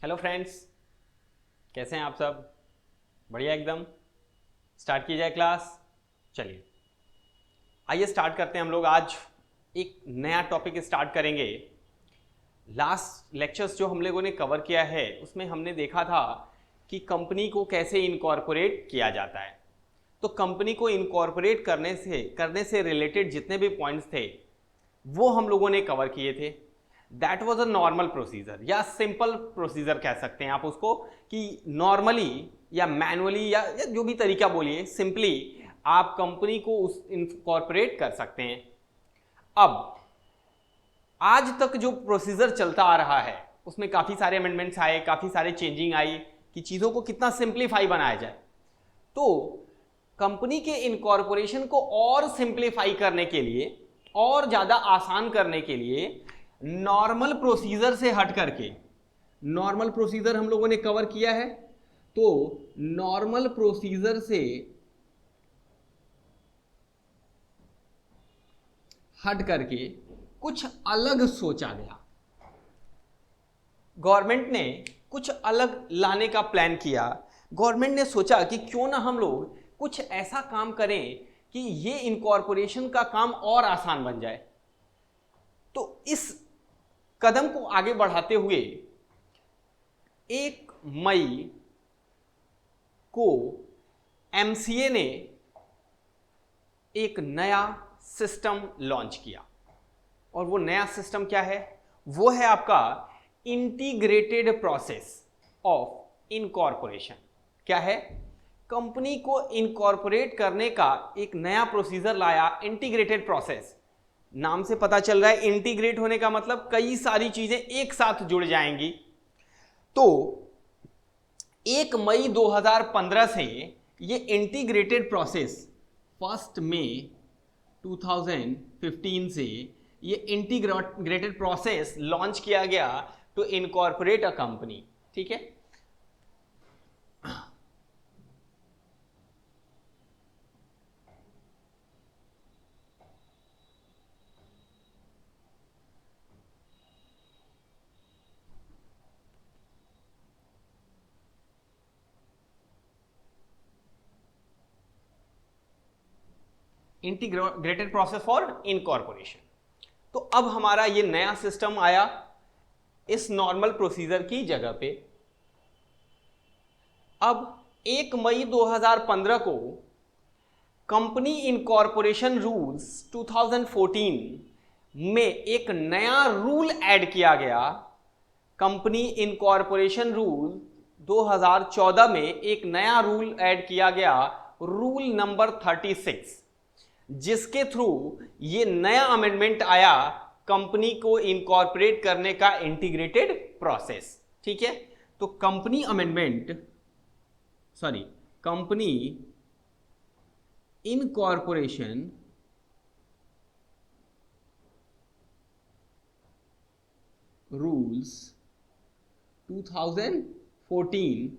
Hello friends, कैसे हैं आप सब? बढ़िया एकदम। स्टार्ट की जाए क्लास। चलिए आइए स्टार्ट करते हैं। हम लोग आज एक नया टॉपिक स्टार्ट करेंगे। लास्ट लेक्चर्स जो हम लोगों ने कवर किया है उसमें हमने देखा था कि कंपनी को कैसे इनकॉर्पोरेट किया जाता है। तो कंपनी को इनकॉर्पोरेट करने से रिलेटेड जितने भी पॉइंट्स थे वो हम लोगों ने कवर किए थे। That was a normal procedure या सिंपल प्रोसीजर कह सकते हैं आप उसको, कि नॉर्मली या मैनुअली या जो भी तरीका बोलिए, सिंपली आप कंपनी को उस इनकॉर्पोरेट कर सकते हैं। अब आज तक जो प्रोसीजर चलता आ रहा है उसमें काफ़ी सारे अमेंडमेंट्स आए, काफ़ी सारे चेंजिंग आई कि चीज़ों को कितना सिंप्लीफाई बनाया जाए। तो कंपनी के इनकॉर्पोरेशन को और सिंप्लीफाई करने के लिए, और ज़्यादा आसान करने के लिए, नॉर्मल प्रोसीजर से हट करके, नॉर्मल प्रोसीजर हम लोगों ने कवर किया है, तो नॉर्मल प्रोसीजर से हट करके कुछ अलग सोचा गया। गवर्नमेंट ने कुछ अलग लाने का प्लान किया। गवर्नमेंट ने सोचा कि क्यों ना हम लोग कुछ ऐसा काम करें कि ये इनकॉर्पोरेशन का काम और आसान बन जाए। तो इस कदम को आगे बढ़ाते हुए 1 मई को एमसीए ने एक नया सिस्टम लॉन्च किया। और वो नया सिस्टम क्या है? वो है आपका इंटीग्रेटेड प्रोसेस ऑफ इनकॉर्पोरेशन। क्या है? कंपनी को इनकॉर्पोरेट करने का एक नया प्रोसीजर लाया, इंटीग्रेटेड प्रोसेस। नाम से पता चल रहा है इंटीग्रेट होने का मतलब कई सारी चीजें एक साथ जुड़ जाएंगी। तो 1 मई 2015 से ये इंटीग्रेटेड प्रोसेस, 1 मई 2015 से ये इंटीग्रेटेड प्रोसेस लॉन्च किया गया टू इनकॉर्पोरेट अ कंपनी। ठीक है। Integrated process for incorporation. तो अब हमारा ये नया सिस्टम आया इस नॉर्मल प्रोसीजर की जगह पे। अब 1 मई 2015 को कंपनी इनकॉर्पोरेशन रूल्स 2014 में एक नया रूल ऐड किया गया। कंपनी इनकॉर्पोरेशन रूल 2014 में एक नया रूल ऐड किया गया, रूल नंबर 36, जिसके थ्रू ये नया अमेंडमेंट आया कंपनी को इनकॉर्पोरेट करने का इंटीग्रेटेड प्रोसेस। ठीक है। तो कंपनी इनकॉर्पोरेशन रूल्स 2014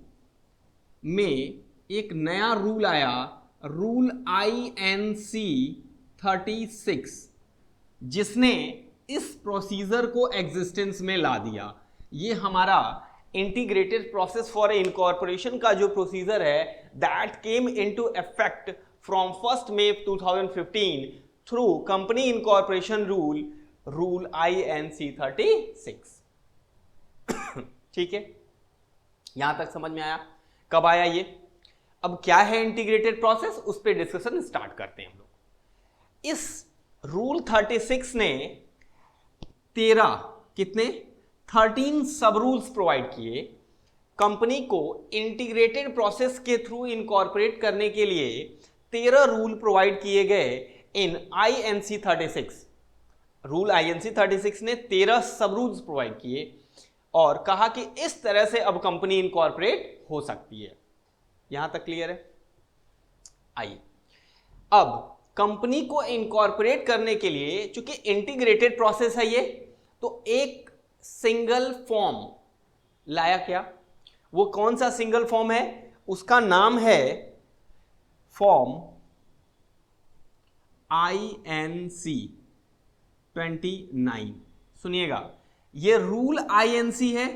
में एक नया रूल आया, रूल INC 36, जिसने इस प्रोसीजर को एग्जिस्टेंस में ला दिया। ये हमारा इंटीग्रेटेड प्रोसेस फॉर इनकॉर्पोरेशन का जो प्रोसीजर है, that came into effect from 1 May 2015 through company incorporation rule INC 36। ठीक है, यहां तक समझ में आया? कब आया ये? अब क्या है इंटीग्रेटेड प्रोसेस, उस पर डिस्कशन स्टार्ट करते हैं हम लोग। इस रूल 36 ने 13 सब रूल्स प्रोवाइड किए कंपनी को इंटीग्रेटेड प्रोसेस के थ्रू इनकॉर्पोरेट करने के लिए। 13 रूल प्रोवाइड किए गए इन INC 36। रूल INC 36 ने 13 सब रूल्स प्रोवाइड किए और कहा कि इस तरह से अब कंपनी इनकॉर्पोरेट हो सकती है। यहां तक क्लियर है? आइए, अब कंपनी को इनकॉर्पोरेट करने के लिए, चूंकि इंटीग्रेटेड प्रोसेस है ये, तो एक सिंगल फॉर्म लाया। क्या वो कौन सा सिंगल फॉर्म है? उसका नाम है फॉर्म INC 29। सुनिएगा, ये रूल INC है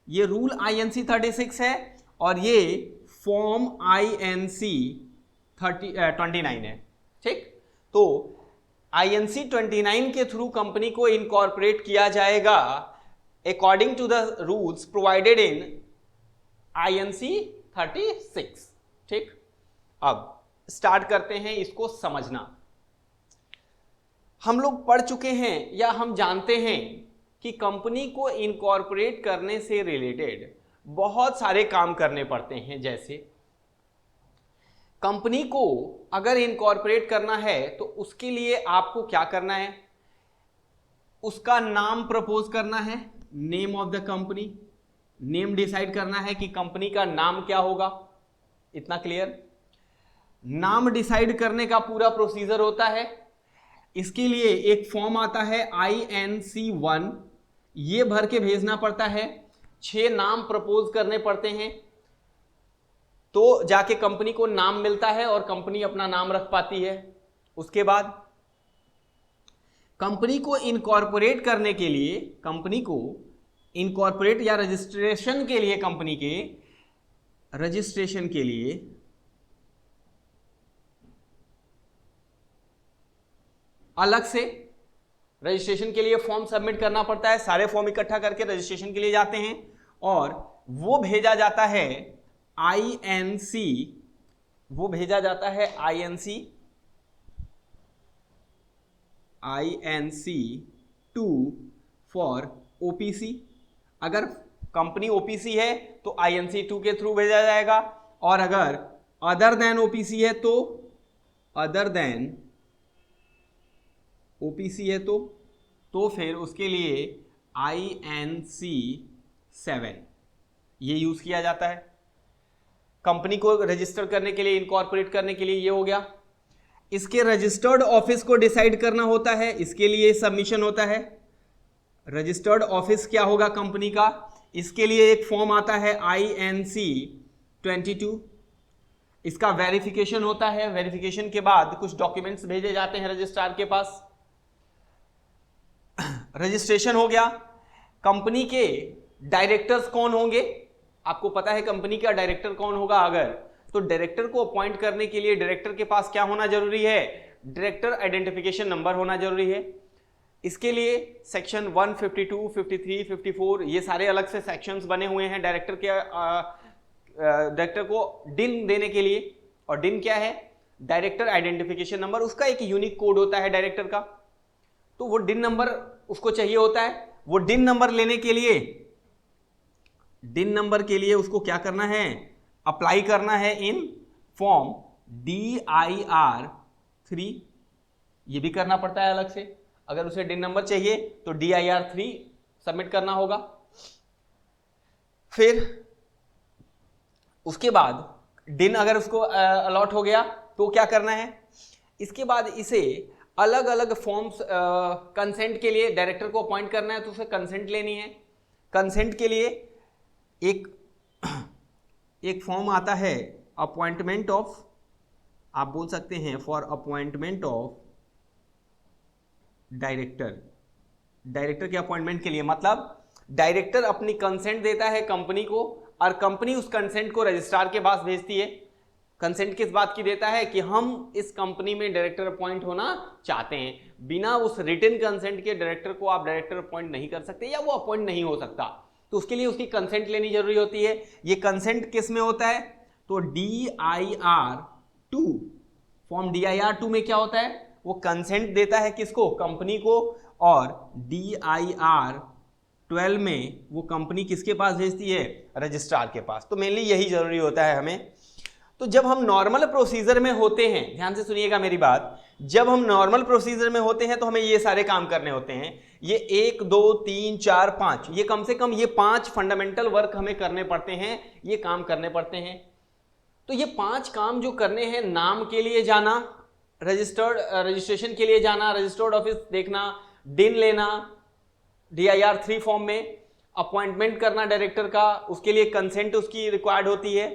ये रूल INC 36 है और ये फॉर्म INC 29 है। ठीक, तो INC 29 के थ्रू कंपनी को इनकॉर्पोरेट किया जाएगा according to the rules provided in INC 36। ठीक, अब स्टार्ट करते हैं इसको समझना। हम लोग पढ़ चुके हैं या हम जानते हैं कि कंपनी को इनकॉर्पोरेट करने से रिलेटेड बहुत सारे काम करने पड़ते हैं। जैसे कंपनी को अगर इनकॉर्पोरेट करना है तो उसके लिए आपको क्या करना है, उसका नाम प्रपोज करना है, name of the company, name decide करना है कि कंपनी का नाम क्या होगा। इतना क्लियर? नाम डिसाइड करने का पूरा प्रोसीजर होता है। इसके लिए एक फॉर्म आता है INC1, ये भर के भेजना पड़ता है। 6 नाम प्रपोज करने पड़ते हैं तो जाके कंपनी को नाम मिलता है और कंपनी अपना नाम रख पाती है। उसके बाद कंपनी को इनकॉर्पोरेट करने के लिए, कंपनी को इनकॉर्पोरेट या रजिस्ट्रेशन के लिए, कंपनी के रजिस्ट्रेशन के लिए अलग से रजिस्ट्रेशन के लिए फॉर्म सबमिट करना पड़ता है। सारे फॉर्म इकट्ठा करके रजिस्ट्रेशन के लिए जाते हैं और वो भेजा जाता है INC, वो भेजा जाता है INC2 फॉर OPC। अगर कंपनी OPC है तो INC2 के थ्रू भेजा जाएगा, और अगर अदर देन OPC है तो, अदर देन OPC है तो फिर उसके लिए INC7 ये यूज किया जाता है। कंपनी को रजिस्टर करने के लिए, इनकॉर्पोरेट करने के लिए ये हो गया। इसके रजिस्टर्ड ऑफिस को डिसाइड करना होता है, इसके लिए सबमिशन होता है। रजिस्टर्ड ऑफिस क्या होगा कंपनी का, इसके लिए एक फॉर्म आता है INC22, इसका वेरिफिकेशन होता है। वेरिफिकेशन के बाद कुछ डॉक्यूमेंट्स भेजे जाते हैं रजिस्ट्रार के पास। रजिस्ट्रेशन हो गया। कंपनी के डायरेक्टर्स कौन होंगे, आपको पता है कंपनी का डायरेक्टर कौन होगा। अगर तो डायरेक्टर को अपॉइंट करने के लिए डायरेक्टर के पास क्या होना जरूरी है, डायरेक्टर आइडेंटिफिकेशन नंबर होना जरूरी है। इसके लिए सेक्शन 152, 53, 54 ये सारे अलग से सेक्शंस बने हुए हैं डायरेक्टर के, डायरेक्टर को डिन देने के लिए। और डिन क्या है, डायरेक्टर आइडेंटिफिकेशन नंबर, उसका एक यूनिक कोड होता है डायरेक्टर का, तो वो डिन नंबर उसको चाहिए होता है। वो डिन नंबर लेने के लिए, डिन नंबर के लिए उसको क्या करना है, अप्लाई करना है इन फॉर्म DIR3, ये भी करना पड़ता है अलग से। अगर उसे डिन नंबर चाहिए तो DIR3 सबमिट करना होगा। फिर उसके बाद डिन अगर उसको अलॉट हो गया तो क्या करना है, इसके बाद इसे अलग अलग फॉर्म्स, कंसेंट के लिए डायरेक्टर को अपॉइंट करना है तो उसे कंसेंट लेनी है। कंसेंट के लिए एक फॉर्म आता है अपॉइंटमेंट ऑफ, आप बोल सकते हैं for appointment of director. Director के अपॉइंटमेंट के लिए, मतलब डायरेक्टर अपनी कंसेंट देता है कंपनी को और कंपनी उस कंसेंट को रजिस्ट्रार के पास भेजती है। कंसेंट किस बात की देता है कि हम इस कंपनी में डायरेक्टर अपॉइंट होना चाहते हैं। बिना उस रिटन कंसेंट के डायरेक्टर को आप डायरेक्टर अपॉइंट नहीं कर सकते या वो अपॉइंट नहीं हो सकता, तो उसके लिए उसकी कंसेंट लेनी जरूरी होती है। ये कंसेंट किस में होता है, तो DIR2, फॉर्म DIR2 में क्या होता है, वो कंसेंट देता है किसको, कंपनी को, और DIR12 में वो कंपनी किसके पास भेजती है, रजिस्ट्रार के पास। तो मेनली यही जरूरी होता है हमें। तो जब हम नॉर्मल प्रोसीजर में होते हैं, ध्यान से सुनिएगा मेरी बात, जब हम नॉर्मल प्रोसीजर में होते हैं तो हमें ये सारे काम करने होते हैं। ये 1 2 3 4 5, ये कम से कम ये 5 फंडामेंटल वर्क हमें करने पड़ते हैं, ये काम करने पड़ते हैं। तो ये 5 काम जो करने हैं, नाम के लिए जाना, रजिस्ट्रेशन के लिए जाना, रजिस्टर्ड ऑफिस देखना, डिन लेना DIR3 फॉर्म में, अपॉइंटमेंट करना डायरेक्टर का, उसके लिए कंसेंट उसकी रिक्वायर्ड होती है,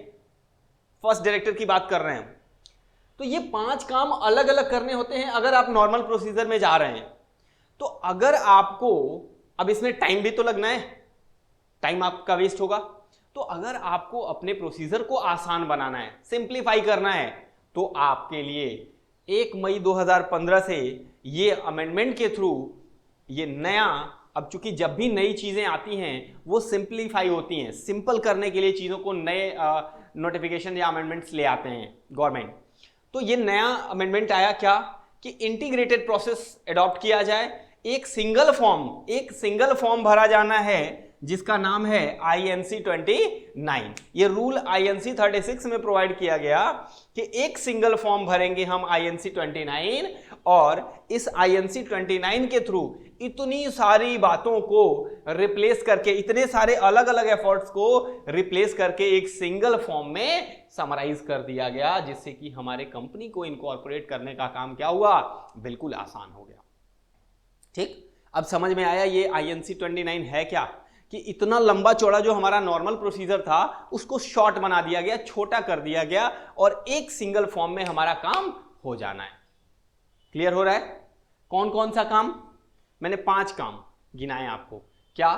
फर्स्ट डायरेक्टर की बात कर रहे हैं। तो ये 5 काम अलग अलग करने होते हैं अगर आप नॉर्मल प्रोसीजर में जा रहे हैं। तो अगर आपको, अब इसमें टाइम भी तो लगना है, टाइम आपका वेस्ट होगा। तो अगर आपको अपने प्रोसीजर को आसान बनाना है, सिंप्लीफाई करना है, तो आपके लिए 1 मई 2015 से ये अमेंडमेंट के थ्रू ये नया, अब चूंकि जब भी नई चीजें आती हैं वो सिंप्लीफाई होती हैं, सिंपल करने के लिए चीजों को नए नोटिफिकेशन या अमेंडमेंट्स ले आते हैं गवर्नमेंट। तो ये नया अमेंडमेंट आया क्या कि इंटीग्रेटेड प्रोसेस अडॉप्ट किया जाए, एक सिंगल फॉर्म भरा जाना है जिसका नाम है INC 29। ये रूल INC 36 में प्रोवाइड किया गया कि एक सिंगल फॉर्म भरेंगे हम INC 29, और इस INC 29 के थ्रू इतनी सारी बातों को रिप्लेस करके, इतने सारे अलग अलग एफर्ट्स को रिप्लेस करके एक सिंगल फॉर्म में समराइज कर दिया गया, जिससे कि हमारे कंपनी को इनकॉर्पोरेट करने का काम क्या हुआ, बिल्कुल आसान हो गया। ठीक, अब समझ में आया ये INC 29 है क्या, कि इतना लंबा चौड़ा जो हमारा नॉर्मल प्रोसीजर था उसको शॉर्ट बना दिया गया, छोटा कर दिया गया, और एक सिंगल फॉर्म में हमारा काम हो जाना है। क्लियर हो रहा है? कौन कौन सा काम? मैंने 5 काम गिनाए आपको। क्या?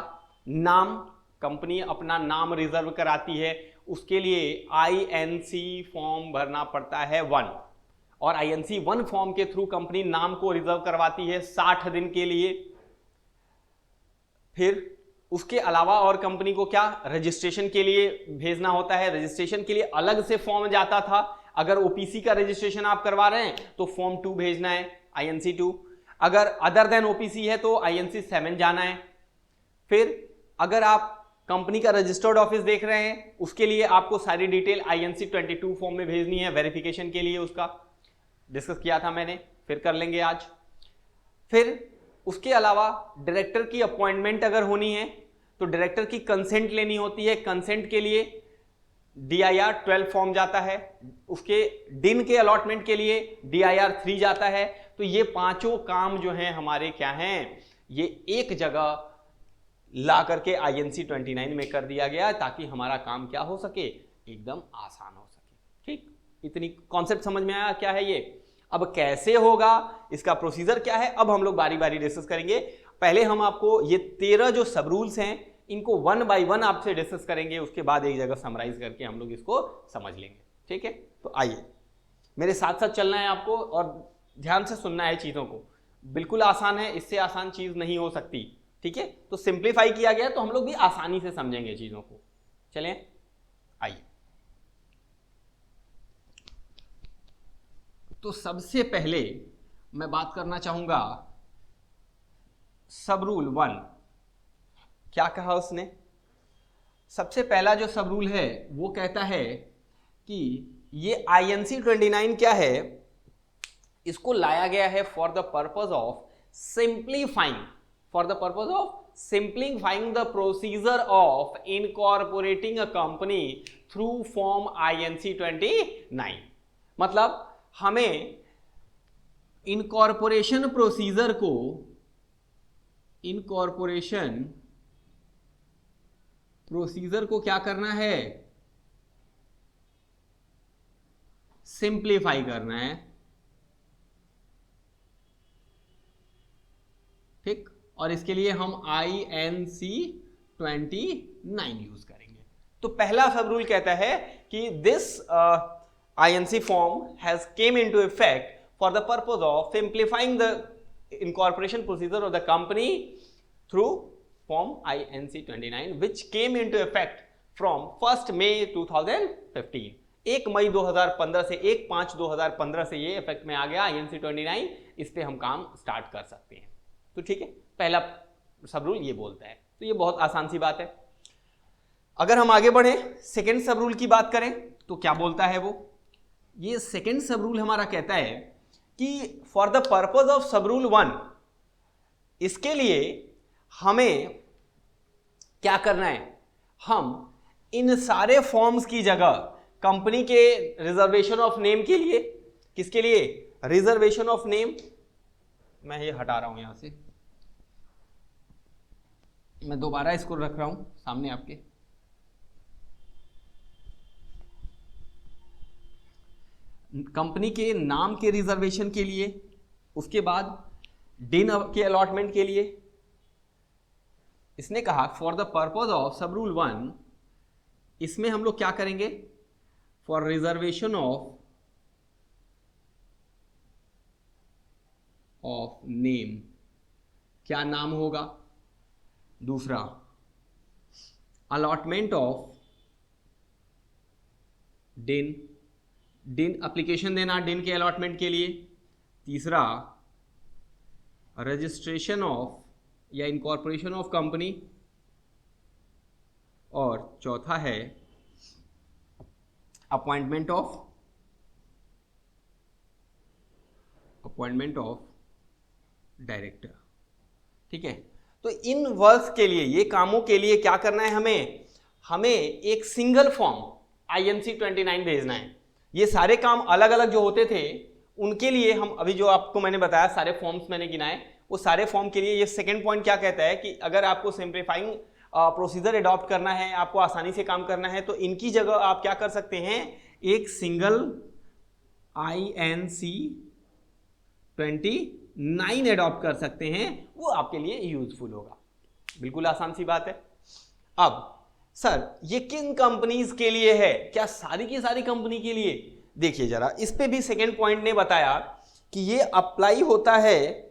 नाम, कंपनी अपना नाम रिजर्व कराती है, उसके लिए INC फॉर्म भरना पड़ता है 1, और INC 1 फॉर्म के थ्रू कंपनी नाम को रिजर्व करवाती है 60 दिन के लिए। फिर उसके अलावा और कंपनी को क्या, रजिस्ट्रेशन के लिए भेजना होता है, रजिस्ट्रेशन के लिए अलग से फॉर्म जाता था। अगर OPC का रजिस्ट्रेशन आप करवा रहे हैं तो फॉर्म 2 भेजना है, INC 2। अगर अदर देन OPC है तो INC 7 जाना है। फिर अगर आप कंपनी का रजिस्टर्ड ऑफिस देख रहे हैं, उसके लिए आपको सारी डिटेल INC 22 फॉर्म में भेजनी है वेरिफिकेशन के लिए, उसका डिस्कस किया था मैंने, फिर कर लेंगे आज। फिर उसके अलावा डायरेक्टर की अपॉइंटमेंट अगर होनी है तो डायरेक्टर की कंसेंट लेनी होती है, कंसेंट के लिए DIR 12 फॉर्म जाता है, उसके दिन के अलॉटमेंट के लिए DIR 3 जाता है। तो ये पांचों काम जो हैं हमारे क्या हैं, ये एक जगह ला करके INC 29 में कर दिया गया, ताकि हमारा काम क्या हो सके, एकदम आसान हो सके। ठीक, इतनी कॉन्सेप्ट समझ में आया क्या है ये? अब कैसे होगा, इसका प्रोसीजर क्या है, अब हम लोग बारी बारी डिस्कस करेंगे। पहले हम आपको ये 13 जो सब रूल्स हैं इनको 1 बाय 1 आपसे डिस्कस करेंगे, उसके बाद एक जगह समराइज करके हम लोग इसको समझ लेंगे। ठीक है, तो आइए मेरे साथ साथ चलना है आपको और ध्यान से सुनना है चीजों को। बिल्कुल आसान है, इससे आसान चीज नहीं हो सकती। ठीक है, तो सिंप्लीफाई किया गया तो हम लोग भी आसानी से समझेंगे चीजों को। चलें, आइए। तो सबसे पहले मैं बात करना चाहूंगा सब रूल 1। क्या कहा उसने? सबसे पहला जो सब रूल है वो कहता है कि ये INC 29 क्या है, इसको लाया गया है for the purpose of simplifying the procedure of incorporating a company through form INC 29। मतलब हमें इनकॉर्पोरेशन प्रोसीजर को, क्या करना है, सिंप्लीफाई करना है। ठीक, और इसके लिए हम INC 29 यूज करेंगे। तो पहला सब रूल कहता है कि this INC form has came into effect for the purpose of simplifying the incorporation procedure of the company through form INC 29 which came into effect from 1st May 2015। 1 May 2015 से 1/5/2015 से ये इफेक्ट में आ गया INC 29। इस पे हम काम start कर सकते हैं। तो ठीक है, पहला सब रूल ये बोलता है, तो ये बहुत आसान सी बात है। अगर हम आगे बढ़े, सेकेंड सब रूल की बात करें तो क्या बोलता है वो? ये सेकेंड सब रूल हमारा कहता है कि फॉर द पर्पज ऑफ सब रूल 1, इसके लिए हमें क्या करना है, हम इन सारे फॉर्म्स की जगह कंपनी के रिजर्वेशन ऑफ नेम के लिए, किसके लिए, रिजर्वेशन ऑफ नेम, मैं ये हटा रहा हूं यहां से, मैं दोबारा इसको रख रहा हूं सामने आपके। कंपनी के नाम के रिजर्वेशन के लिए, उसके बाद दिन के अलॉटमेंट के लिए, इसने कहा फॉर द पर्पज ऑफ सब रूल 1, इसमें हम लोग क्या करेंगे, फॉर रिजर्वेशन ऑफ नेम, क्या नाम होगा। दूसरा, अलॉटमेंट ऑफ डिन, डिन एप्लीकेशन देना डिन के अलॉटमेंट के लिए। तीसरा, रजिस्ट्रेशन ऑफ या इनकॉर्पोरेशन ऑफ कंपनी। और चौथा है अपॉइंटमेंट ऑफ डायरेक्टर। ठीक है, तो इन वर्क्स के लिए, ये कामों के लिए क्या करना है हमें एक सिंगल फॉर्म INC 29 भेजना है। ये सारे काम अलग अलग जो होते थे उनके लिए हम अभी जो आपको मैंने बताया सारे फॉर्म्स मैंने गिनाए, वो सारे फॉर्म के लिए ये सेकंड पॉइंट क्या कहता है कि अगर आपको सिंप्लीफाइंग प्रोसीजर अडॉप्ट करना है, आपको आसानी से काम करना है, तो इनकी जगह आप क्या कर सकते हैं, एक सिंगल INC 29 अडॉप्ट कर सकते हैं, वो आपके लिए यूजफुल होगा। बिल्कुल आसान सी बात है। अब सर ये किन कंपनीज के लिए है, क्या सारी की सारी कंपनी के लिए? देखिए जरा, इस पे भी सेकेंड पॉइंट ने बताया कि ये अप्लाई होता है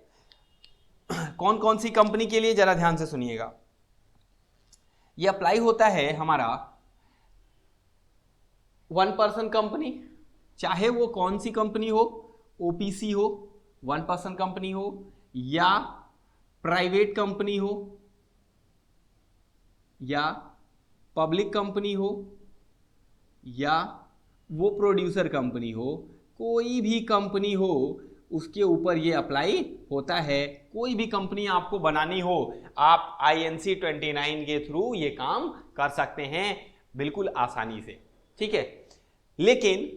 कौन कौन सी कंपनी के लिए, जरा ध्यान से सुनिएगा। ये अप्लाई होता है हमारा 1 पर्सन कंपनी, चाहे वो कौन सी कंपनी हो, OPC हो, 1 पर्सन कंपनी हो, या प्राइवेट कंपनी हो, या पब्लिक कंपनी हो, या वो प्रोड्यूसर कंपनी हो, कोई भी कंपनी हो उसके ऊपर ये अप्लाई होता है। कोई भी कंपनी आपको बनानी हो, आप INC 29 के थ्रू ये काम कर सकते हैं बिल्कुल आसानी से। ठीक है, लेकिन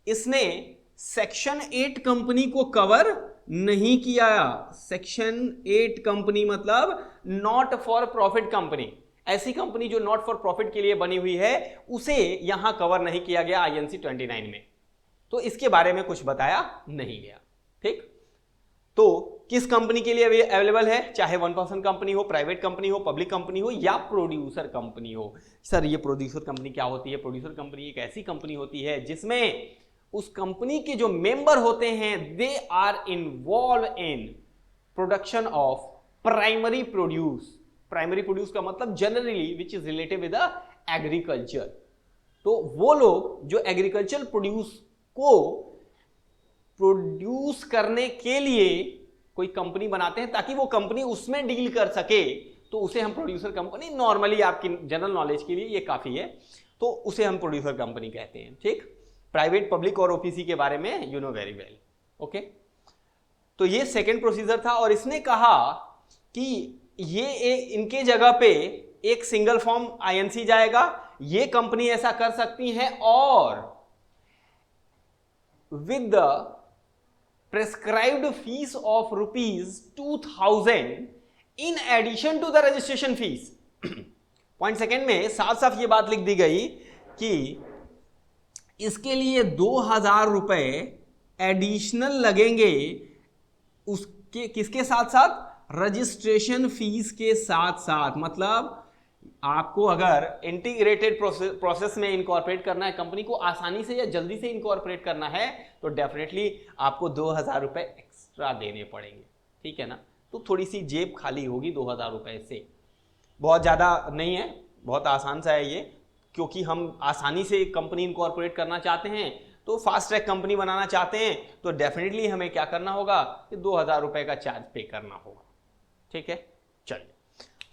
इसने सेक्शन 8 कंपनी को कवर नहीं किया। सेक्शन 8 कंपनी मतलब नॉट फॉर प्रॉफिट कंपनी, ऐसी कंपनी जो नॉट फॉर प्रॉफिट के लिए बनी हुई है, उसे यहां कवर नहीं किया गया INC 29 में, तो इसके बारे में कुछ बताया नहीं गया। ठीक, तो किस कंपनी के लिए अवेलेबल है, चाहे 1 पर्सन कंपनी हो, प्राइवेट कंपनी हो, पब्लिक कंपनी हो, या प्रोड्यूसर कंपनी हो। सर ये प्रोड्यूसर कंपनी क्या होती है? प्रोड्यूसर कंपनी एक ऐसी कंपनी होती है जिसमें उस कंपनी के जो मेंबर होते हैं they are involve in production of primary produce. Primary produce का मतलब generally which is related with agriculture. तो वो लोग जो एग्रीकल्चर प्रोड्यूस को प्रोड्यूस करने के लिए कोई कंपनी बनाते हैं ताकि वो कंपनी उसमें डील कर सके, तो उसे हम प्रोड्यूसर कंपनी, नॉर्मली आपकी जनरल नॉलेज के लिए ये काफी है, तो उसे हम प्रोड्यूसर कंपनी कहते हैं। ठीक, प्राइवेट, पब्लिक और OPC के बारे में you know very well. Okay, तो ये सेकेंड प्रोसीजर था, और इसने कहा कि ये इनके जगह पे एक सिंगल फॉर्म INC जाएगा, ये कंपनी ऐसा कर सकती है, और with the prescribed fees of ₹2000 in addition to the registration fees. Point second में साफ साफ ये बात लिख दी गई कि इसके लिए 2000 रुपए एडिशनल लगेंगे, उसके किसके साथ साथ, रजिस्ट्रेशन फीस के साथ साथ। मतलब आपको अगर इंटीग्रेटेड प्रोसेस में इनकॉर्पोरेट करना है, कंपनी को आसानी से या जल्दी से इनकॉर्पोरेट करना है, तो डेफिनेटली आपको 2000 रुपए एक्स्ट्रा देने पड़ेंगे। ठीक है ना, तो थोड़ी सी जेब खाली होगी 2000 रुपए से, बहुत ज़्यादा नहीं है, बहुत आसान सा है ये, क्योंकि हम आसानी से कंपनी इनकॉर्पोरेट करना चाहते हैं, तो फास्ट ट्रैक कंपनी बनाना चाहते हैं, तो डेफिनेटली हमें क्या करना होगा कि 2000 रुपए का चार्ज पे करना होगा। ठीक है, चलिए,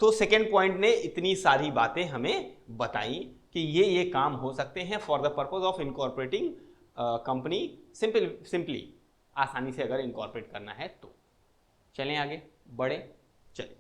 तो सेकेंड पॉइंट ने इतनी सारी बातें हमें बताई कि ये काम हो सकते हैं for the purpose of incorporating company, simply आसानी से अगर इनकॉर्पोरेट करना है तो। चलें आगे बढ़े, चलिए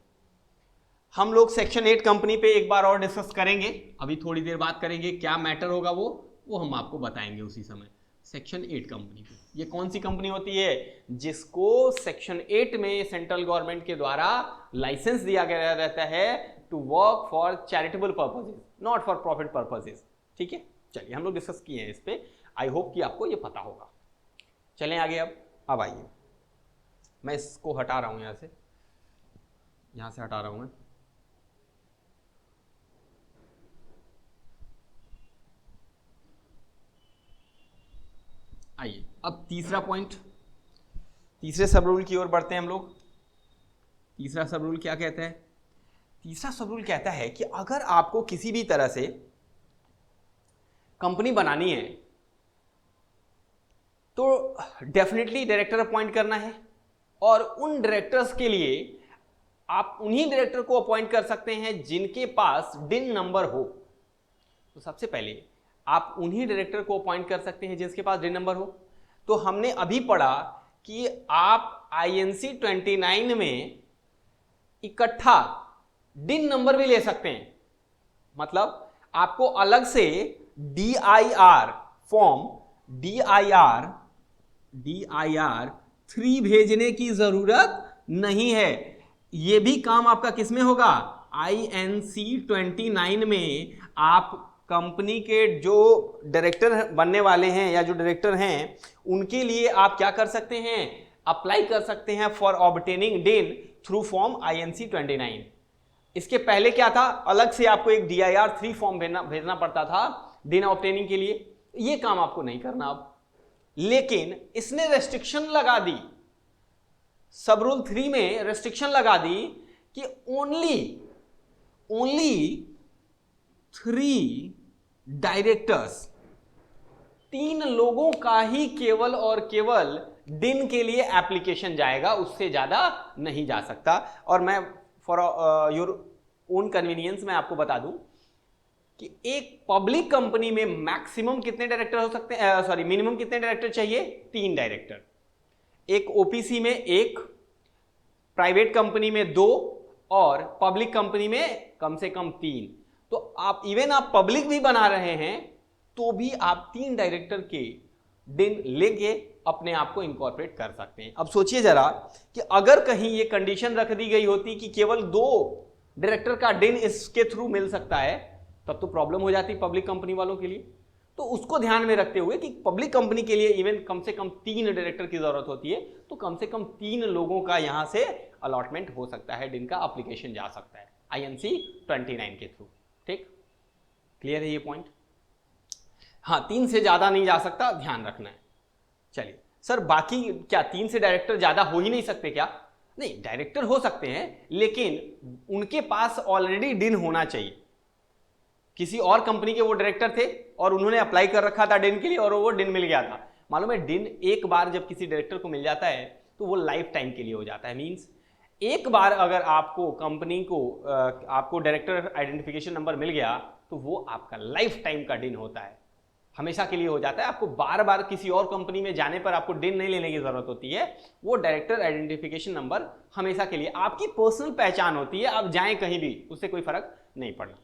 हम लोग सेक्शन 8 कंपनी पे एक बार और डिस्कस करेंगे, अभी थोड़ी देर बात करेंगे, क्या मैटर होगा वो हम आपको बताएंगे उसी समय। सेक्शन 8 कंपनी पे, ये कौन सी कंपनी होती है जिसको सेक्शन 8 में सेंट्रल गवर्नमेंट के द्वारा लाइसेंस दिया गया रहता है to work for charitable purposes, not for profit purposes. ठीक है, चलिए हम लोग डिस्कस किए हैं इस पे, आई होप कि आपको ये पता होगा। चलें आगे, अब आइए, मैं इसको हटा रहा हूं, यहाँ से हटा रहा हूं मैं। आइए अब तीसरा पॉइंट, तीसरे सब रूल की ओर बढ़ते हैं हम लोग। तीसरा सब रूल क्या कहता है? तीसरा सब रूल कहता है कि अगर आपको किसी भी तरह से कंपनी बनानी है तो डेफिनेटली डायरेक्टर अपॉइंट करना है, और उन डायरेक्टर्स के लिए आप उन्हीं डायरेक्टर को अपॉइंट कर सकते हैं जिनके पास डिन नंबर हो। तो सबसे पहले आप उन्हीं डायरेक्टर को अपॉइंट कर सकते हैं जिसके पास डिन नंबर हो। तो हमने अभी पढ़ा कि आप INC 29 में इकट्ठा डिन नंबर भी ले सकते हैं, मतलब आपको अलग से DIR फॉर्म DIR 3 भेजने की जरूरत नहीं है। यह भी काम आपका किसमें होगा? INC 29 में आप कंपनी के जो डायरेक्टर बनने वाले हैं या जो डायरेक्टर हैं उनके लिए आप क्या कर सकते हैं? अप्लाई कर सकते हैं फॉर ऑब्टेनिंग डिन थ्रू फॉर्म INC 29। इसके पहले क्या था? अलग से आपको एक DIR 3 फॉर्म भेजना पड़ता था डिन ऑब्टेनिंग के लिए। यह काम आपको नहीं करना अब। लेकिन इसने रेस्ट्रिक्शन लगा दी, सब रूल 3 में रेस्ट्रिक्शन लगा दी कि ओनली 3 डायरेक्टर्स, 3 लोगों का ही केवल और केवल डिन के लिए एप्लीकेशन जाएगा, उससे ज्यादा नहीं जा सकता। और मैं फॉर योर ओन कन्वीनियंस मैं आपको बता दूं कि एक पब्लिक कंपनी में मैक्सिमम कितने डायरेक्टर हो सकते हैं, मिनिमम कितने डायरेक्टर चाहिए? 3 डायरेक्टर। एक OPC में 1, प्राइवेट कंपनी में 2 और पब्लिक कंपनी में कम से कम 3। तो आप इवन आप पब्लिक भी बना रहे हैं तो भी आप 3 डायरेक्टर के डिन लेके अपने आप को इनकॉर्पोरेट कर सकते हैं। अब सोचिए जरा कि अगर कहीं ये कंडीशन रख दी गई होती कि केवल 2 डायरेक्टर का डिन इसके थ्रू मिल सकता है, तब तो प्रॉब्लम हो जाती पब्लिक कंपनी वालों के लिए। तो उसको ध्यान में रखते हुए कि पब्लिक कंपनी के लिए इवन कम से कम 3 डायरेक्टर की जरूरत होती है, तो कम से कम 3 लोगों का यहां से अलॉटमेंट हो सकता है, डिन का एप्लीकेशन जा सकता है INC 29 के थ्रू। ठीक, क्लियर है ये पॉइंट? हाँ, 3 से ज्यादा नहीं जा सकता, ध्यान रखना है। चलिए सर, बाकी क्या 3 से डायरेक्टर ज्यादा हो ही नहीं सकते क्या? नहीं, डायरेक्टर हो सकते हैं, लेकिन उनके पास ऑलरेडी डिन होना चाहिए। किसी और कंपनी के वो डायरेक्टर थे और उन्होंने अप्लाई कर रखा था डिन के लिए और वो डिन मिल गया था। मालूम है, डिन एक बार जब किसी डायरेक्टर को मिल जाता है तो वो लाइफ टाइम के लिए हो जाता है। मींस एक बार अगर आपको कंपनी को आपको डायरेक्टर आइडेंटिफिकेशन नंबर मिल गया तो वो आपका लाइफ टाइम का डिन होता है, हमेशा के लिए हो जाता है। आपको बार बार किसी और कंपनी में जाने पर आपको डिन नहीं लेने की जरूरत होती है। वो डायरेक्टर आइडेंटिफिकेशन नंबर हमेशा के लिए आपकी पर्सनल पहचान होती है। आप जाएं कहीं भी, उससे कोई फर्क नहीं पड़ना।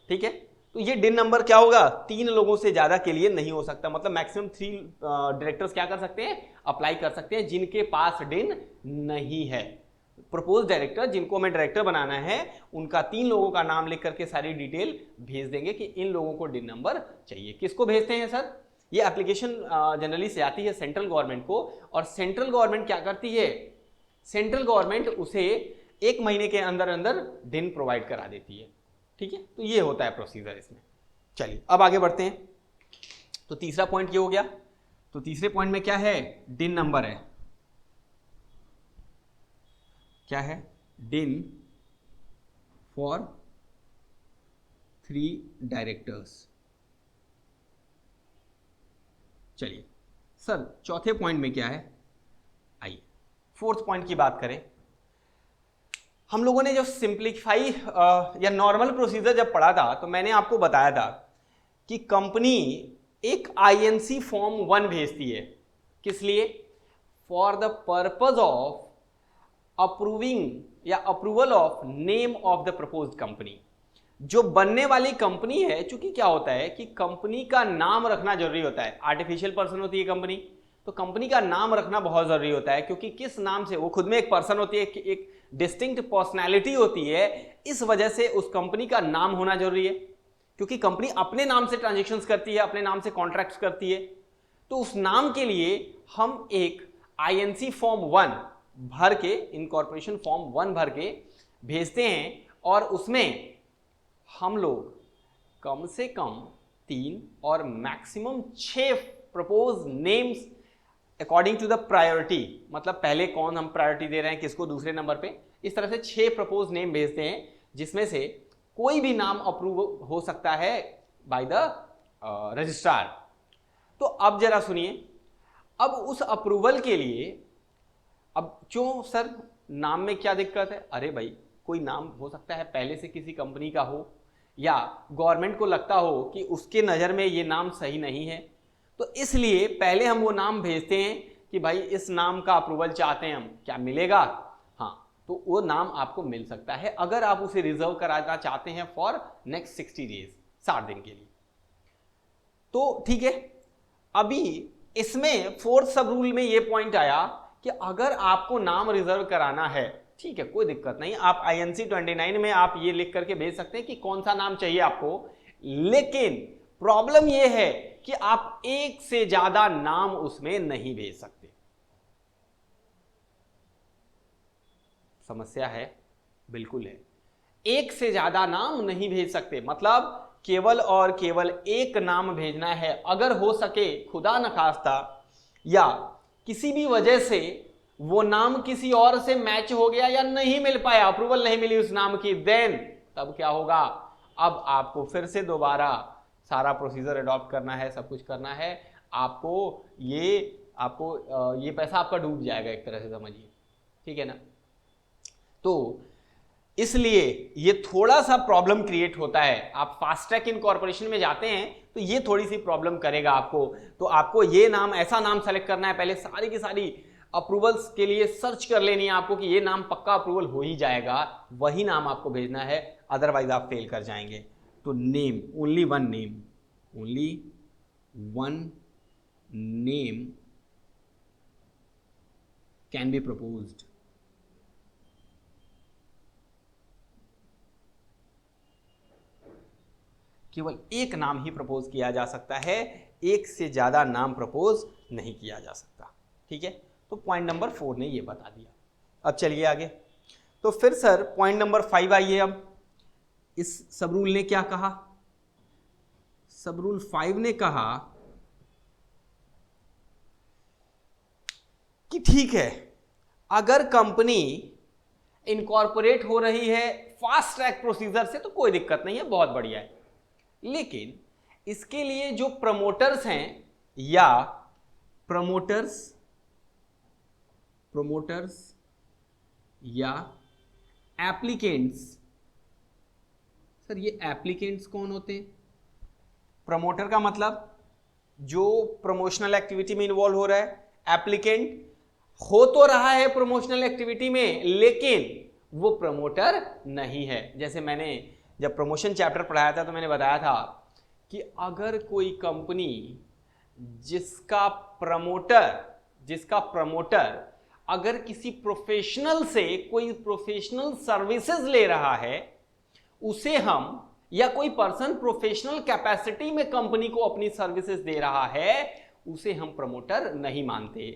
ठीक है, तो ये डिन नंबर क्या होगा? 3 लोगों से ज्यादा के लिए नहीं हो सकता। मतलब मैक्सिमम 3 डायरेक्टर्स क्या कर सकते हैं? अप्लाई कर सकते हैं जिनके पास डिन नहीं है। प्रपोज डायरेक्टर, जिनको हमें डायरेक्टर बनाना है, उनका 3 लोगों का नाम लिख करके सारी डिटेल भेज देंगे कि इन लोगों को डिन नंबर चाहिए। किसको भेजते हैं सर? ये एप्लीकेशन जनरली से आती है सेंट्रल गवर्नमेंट को, और सेंट्रल गवर्नमेंट क्या करती है? सेंट्रल गवर्नमेंट उसे 1 महीने के अंदर अंदर डिन प्रोवाइड करा देती है। ठीक है, तो ये होता है प्रोसीजर इसमें। चलिए अब आगे बढ़ते हैं। तो तीसरा पॉइंट ये हो गया। तो तीसरे पॉइंट में क्या है? डिन नंबर है। क्या है? डिन फॉर 3 डायरेक्टर्स। चलिए सर, चौथे पॉइंट में क्या है? आइए 4th पॉइंट की बात करें। हम लोगों ने जो सिंप्लीफाई या नॉर्मल प्रोसीजर जब पढ़ा था तो मैंने आपको बताया था कि कंपनी एक INC फॉर्म 1 भेजती है। किस लिए? For the purpose of approving या approval of name of the proposed company. जो बनने वाली कंपनी है, चूंकि क्या होता है कि कंपनी का नाम रखना जरूरी होता है। आर्टिफिशियल पर्सन होती है कंपनी, तो कंपनी का नाम रखना बहुत जरूरी होता है, क्योंकि किस नाम से, वो खुद में एक पर्सन होती है, एक डिस्टिंक्ट पर्सनैलिटी होती है। इस वजह से उस कंपनी का नाम होना जरूरी है, क्योंकि कंपनी अपने नाम से ट्रांजेक्शन्स करती है, अपने नाम से कॉन्ट्रैक्ट्स करती है। तो उस नाम के लिए हम एक INC फॉर्म 1 भर के, इनकॉर्पोरेशन फॉर्म 1 भर के भेजते हैं, और उसमें हम लोग कम से कम 3 और maximum 6 propose names according to the priority, मतलब पहले कौन हम प्रायोरिटी दे रहे हैं किसको, दूसरे नंबर पे। इस तरह से 6 प्रपोज नेम भेजते हैं, जिसमें से कोई भी नाम अप्रूव हो सकता है बाय द रजिस्ट्रार। तो अब जरा सुनिए, अब उस अप्रूवल के लिए, अब क्यों सर नाम में क्या दिक्कत है? अरे भाई, कोई नाम हो सकता है पहले से किसी कंपनी का हो, या गवर्नमेंट को लगता हो कि उसके नज़र में ये नाम सही नहीं है, तो इसलिए पहले हम वो नाम भेजते हैं कि भाई इस नाम का अप्रूवल चाहते हैं हम, क्या मिलेगा? हाँ, तो वो नाम आपको मिल सकता है अगर आप उसे रिजर्व कराना चाहते हैं फॉर नेक्स्ट 60 डेज, 60 दिन के लिए। तो ठीक है, अभी इसमें 4th सब रूल में ये पॉइंट आया कि अगर आपको नाम रिजर्व कराना है, ठीक है, कोई दिक्कत नहीं, आप INC 29 में आप ये लिख करके भेज सकते हैं कि कौन सा नाम चाहिए आपको, लेकिन प्रॉब्लम ये है कि आप एक से ज्यादा नाम उसमें नहीं भेज सकते। समस्या है? बिल्कुल है, एक से ज्यादा नाम नहीं भेज सकते, मतलब केवल और केवल एक नाम भेजना है। अगर हो सके खुदा न खास्ता या किसी भी वजह से वो नाम किसी और से मैच हो गया या नहीं मिल पाया, अप्रूवल नहीं मिली उस नाम की, देन तब क्या होगा? अब आपको फिर से दोबारा सारा प्रोसीजर अडॉप्ट करना है, सब कुछ करना है आपको, ये पैसा आपका डूब जाएगा एक तरह से, समझिए, ठीक है ना। तो इसलिए ये थोड़ा सा प्रॉब्लम क्रिएट होता है। आप फास्ट ट्रैक इनकॉर्पोरेशन में जाते हैं तो ये थोड़ी सी प्रॉब्लम करेगा आपको। तो आपको ये नाम, ऐसा नाम सेलेक्ट करना है, पहले सारी की सारी अप्रूवल्स के लिए सर्च कर लेनी है आपको कि ये नाम पक्का अप्रूवल हो ही जाएगा, वही नाम आपको भेजना है, अदरवाइज आप फेल कर जाएंगे। तो name, only one name can be proposed. केवल एक नाम ही प्रपोज किया जा सकता है, एक से ज्यादा नाम प्रपोज नहीं किया जा सकता, ठीक है। तो पॉइंट नंबर 4 ने ये बता दिया। अब चलिए आगे। तो फिर सर पॉइंट नंबर 5 आइए। अब इस सब रूल ने क्या कहा? सब रूल 5 ने कहा कि ठीक है, अगर कंपनी इनकॉर्पोरेट हो रही है फास्ट ट्रैक प्रोसीजर से तो कोई दिक्कत नहीं है, बहुत बढ़िया है, लेकिन इसके लिए जो प्रमोटर्स हैं या प्रमोटर्स या एप्लीकेंट्स, सर ये एप्लीकेंट्स कौन होते हैं? प्रमोटर का मतलब जो प्रमोशनल एक्टिविटी में इन्वॉल्व हो रहा है, एप्लीकेंट हो तो रहा है प्रमोशनल एक्टिविटी में लेकिन वो प्रमोटर नहीं है। जैसे मैंने जब प्रमोशन चैप्टर पढ़ाया था तो मैंने बताया था कि अगर कोई कंपनी जिसका प्रमोटर अगर किसी प्रोफेशनल से कोई प्रोफेशनल सर्विसेज ले रहा है, उसे हम, या कोई पर्सन प्रोफेशनल कैपेसिटी में कंपनी को अपनी सर्विसेज दे रहा है, उसे हम प्रमोटर नहीं मानते।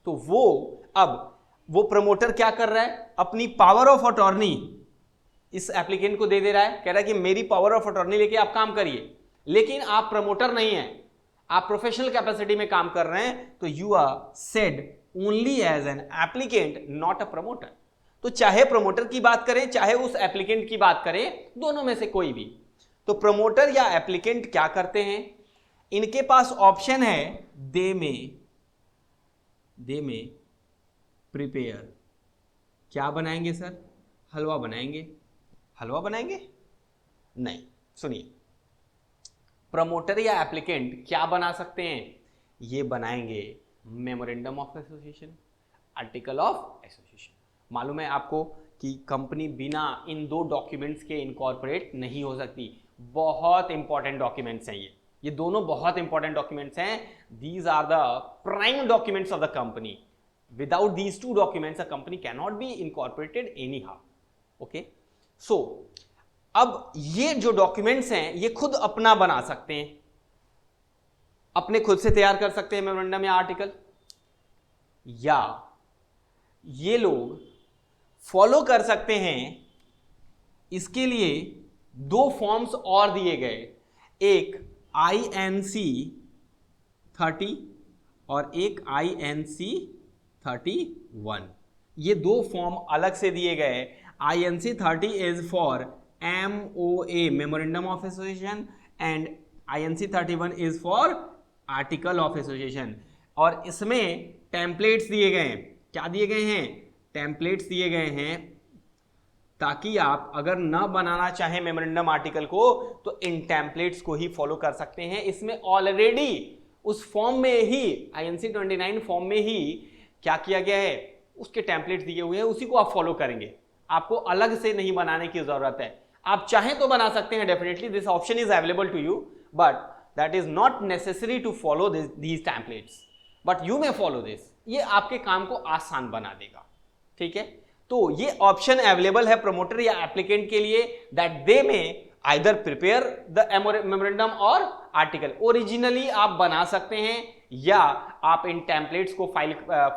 तो वो प्रमोटर क्या कर रहा है? अपनी पावर ऑफ अटॉर्नी इस एप्लीकेंट को दे रहा है, कह रहा है कि मेरी पावर ऑफ अटॉर्नी लेके आप काम करिए, लेकिन आप प्रमोटर नहीं हैं, आप प्रोफेशनल कैपेसिटी में काम कर रहे हैं, तो you are said only as an applicant, not a promoter. तो चाहे प्रमोटर की बात करें चाहे उस एप्लीकेंट की बात करें, दोनों में से कोई भी, तो प्रमोटर या एप्लीकेंट क्या करते हैं? इनके पास ऑप्शन है, दे में प्रिपेयर, क्या बनाएंगे सर? हलवा बनाएंगे। हलवा बनाएंगे? नहीं, सुनिए, प्रमोटर या एप्लीकेंट क्या बना सकते हैं? ये बनाएंगे memorandum of association, article of association. मालूम है आपको कि कंपनी बिना इन 2 डॉक्यूमेंट्स के इनकॉर्पोरेट नहीं हो सकती। बहुत इंपॉर्टेंट डॉक्यूमेंट्स हैं ये दोनों बहुत इंपॉर्टेंट डॉक्यूमेंट्स हैं। These are the prime documents of the company. Without these 2 documents a company can not be incorporated any how. Okay, so अब ये जो डॉक्यूमेंट्स हैं ये खुद अपना बना सकते हैं, अपने खुद से तैयार कर सकते हैं मेमोरेंडम या आर्टिकल, या ये लोग फॉलो कर सकते हैं। इसके लिए 2 फॉर्म्स और दिए गए, एक INC 30 और एक INC31। ये दो फॉर्म अलग से दिए गए। INC30 is for MOA memorandum of association and INC31 is for article of association. और इसमें टेम्पलेट्स दिए गए हैं। क्या दिए गए हैं? टेम्पलेट्स दिए गए हैं ताकि आप अगर न बनाना चाहें मेमोरेंडम आर्टिकल को तो इन टेम्पलेट्स को ही फॉलो कर सकते हैं। इसमें ऑलरेडी उस फॉर्म में ही INC29 फॉर्म में ही क्या किया गया है, उसके टेम्पलेट्स दिए हुए हैं, उसी को आप फॉलो करेंगे। आपको अलग से नहीं बनाने की जरूरत है। आप चाहें तो बना सकते हैं, definitely this option is available to you, but that is not necessary to follow these templates, but you may follow this. ये आपके काम को आसान बना देगा। ठीक है, तो ये ऑप्शन अवेलेबल है प्रमोटर या एप्लीकेंट के लिए, दैट दे में आइदर प्रिपेयर द मेमोरेंडम और आर्टिकल। ओरिजिनली आप बना सकते हैं या आप इन टेम्पलेट्स को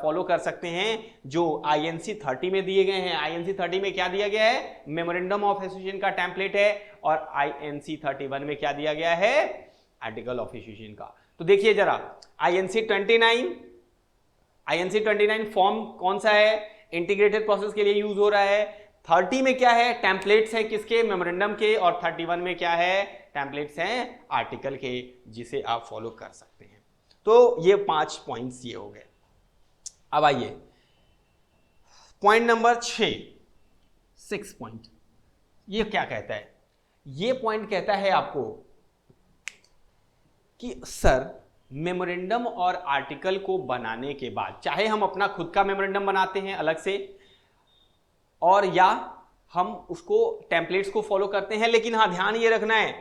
फॉलो कर सकते हैं जो INC30 में दिए गए हैं। INC30 में क्या दिया गया है? मेमोरेंडम ऑफ एसोसिएशन का टेम्पलेट है, और INC31 में क्या दिया गया है? आर्टिकल ऑफ एसोसिएशन का। तो देखिए जरा, INC29 फॉर्म कौन सा है? इंटीग्रेटेड प्रोसेस के लिए यूज हो रहा है। 30 में क्या है? टेम्पलेट्स है किसके? मेमोरेंडम के। और 31 में क्या है? टेम्पलेट्स हैं आर्टिकल के, जिसे आप फॉलो कर सकते हैं। तो ये 5 पॉइंट्स ये हो गए। अब आइए पॉइंट नंबर 6 पॉइंट। ये क्या कहता है? ये पॉइंट कहता है आपको कि सर मेमोरेंडम और आर्टिकल को बनाने के बाद, चाहे हम अपना खुद का मेमोरेंडम बनाते हैं अलग से, और या हम उसको टेम्पलेट्स को फॉलो करते हैं, लेकिन हाँ ध्यान ये रखना है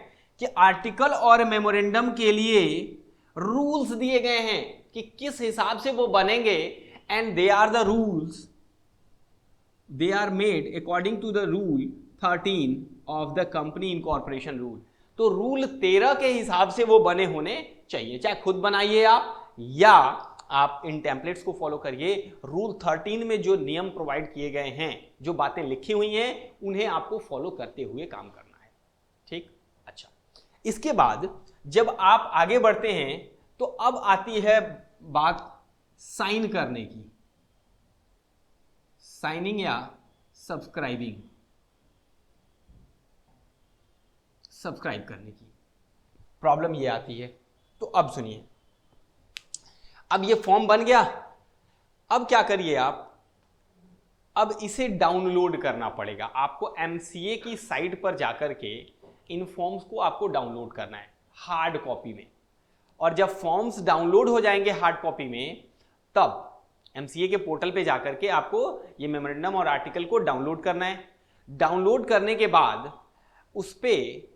कि आर्टिकल और मेमोरेंडम के लिए रूल्स दिए गए हैं कि किस हिसाब से वो बनेंगे, and they are the rules, they are made according to the rule 13 of the company incorporation rule. तो रूल 13 के हिसाब से वो बने होने चाहिए, चाहे खुद बनाइए आप या आप इन टेम्पलेट्स को फॉलो करिए। रूल 13 में जो नियम प्रोवाइड किए गए हैं, जो बातें लिखी हुई हैं, उन्हें आपको फॉलो करते हुए काम करना है। ठीक, अच्छा। इसके बाद जब आप आगे बढ़ते हैं तो अब आती है बात साइन करने की, साइनिंग या सब्सक्राइब करने की प्रॉब्लम ये आती है। तो अब सुनिए, अब ये फॉर्म बन गया, अब क्या करिए आप, अब इसे डाउनलोड करना पड़ेगा आपको। MCA की साइट पर जाकर के इन फॉर्म्स को आपको डाउनलोड करना है हार्ड कॉपी में। और जब फॉर्म्स डाउनलोड हो जाएंगे हार्ड कॉपी में, तब MCA के पोर्टल पे जाकर के आपको ये मेमोरेंडम और आर्टिकल को डाउनलोड करना है। डाउनलोड करने के बाद उस पे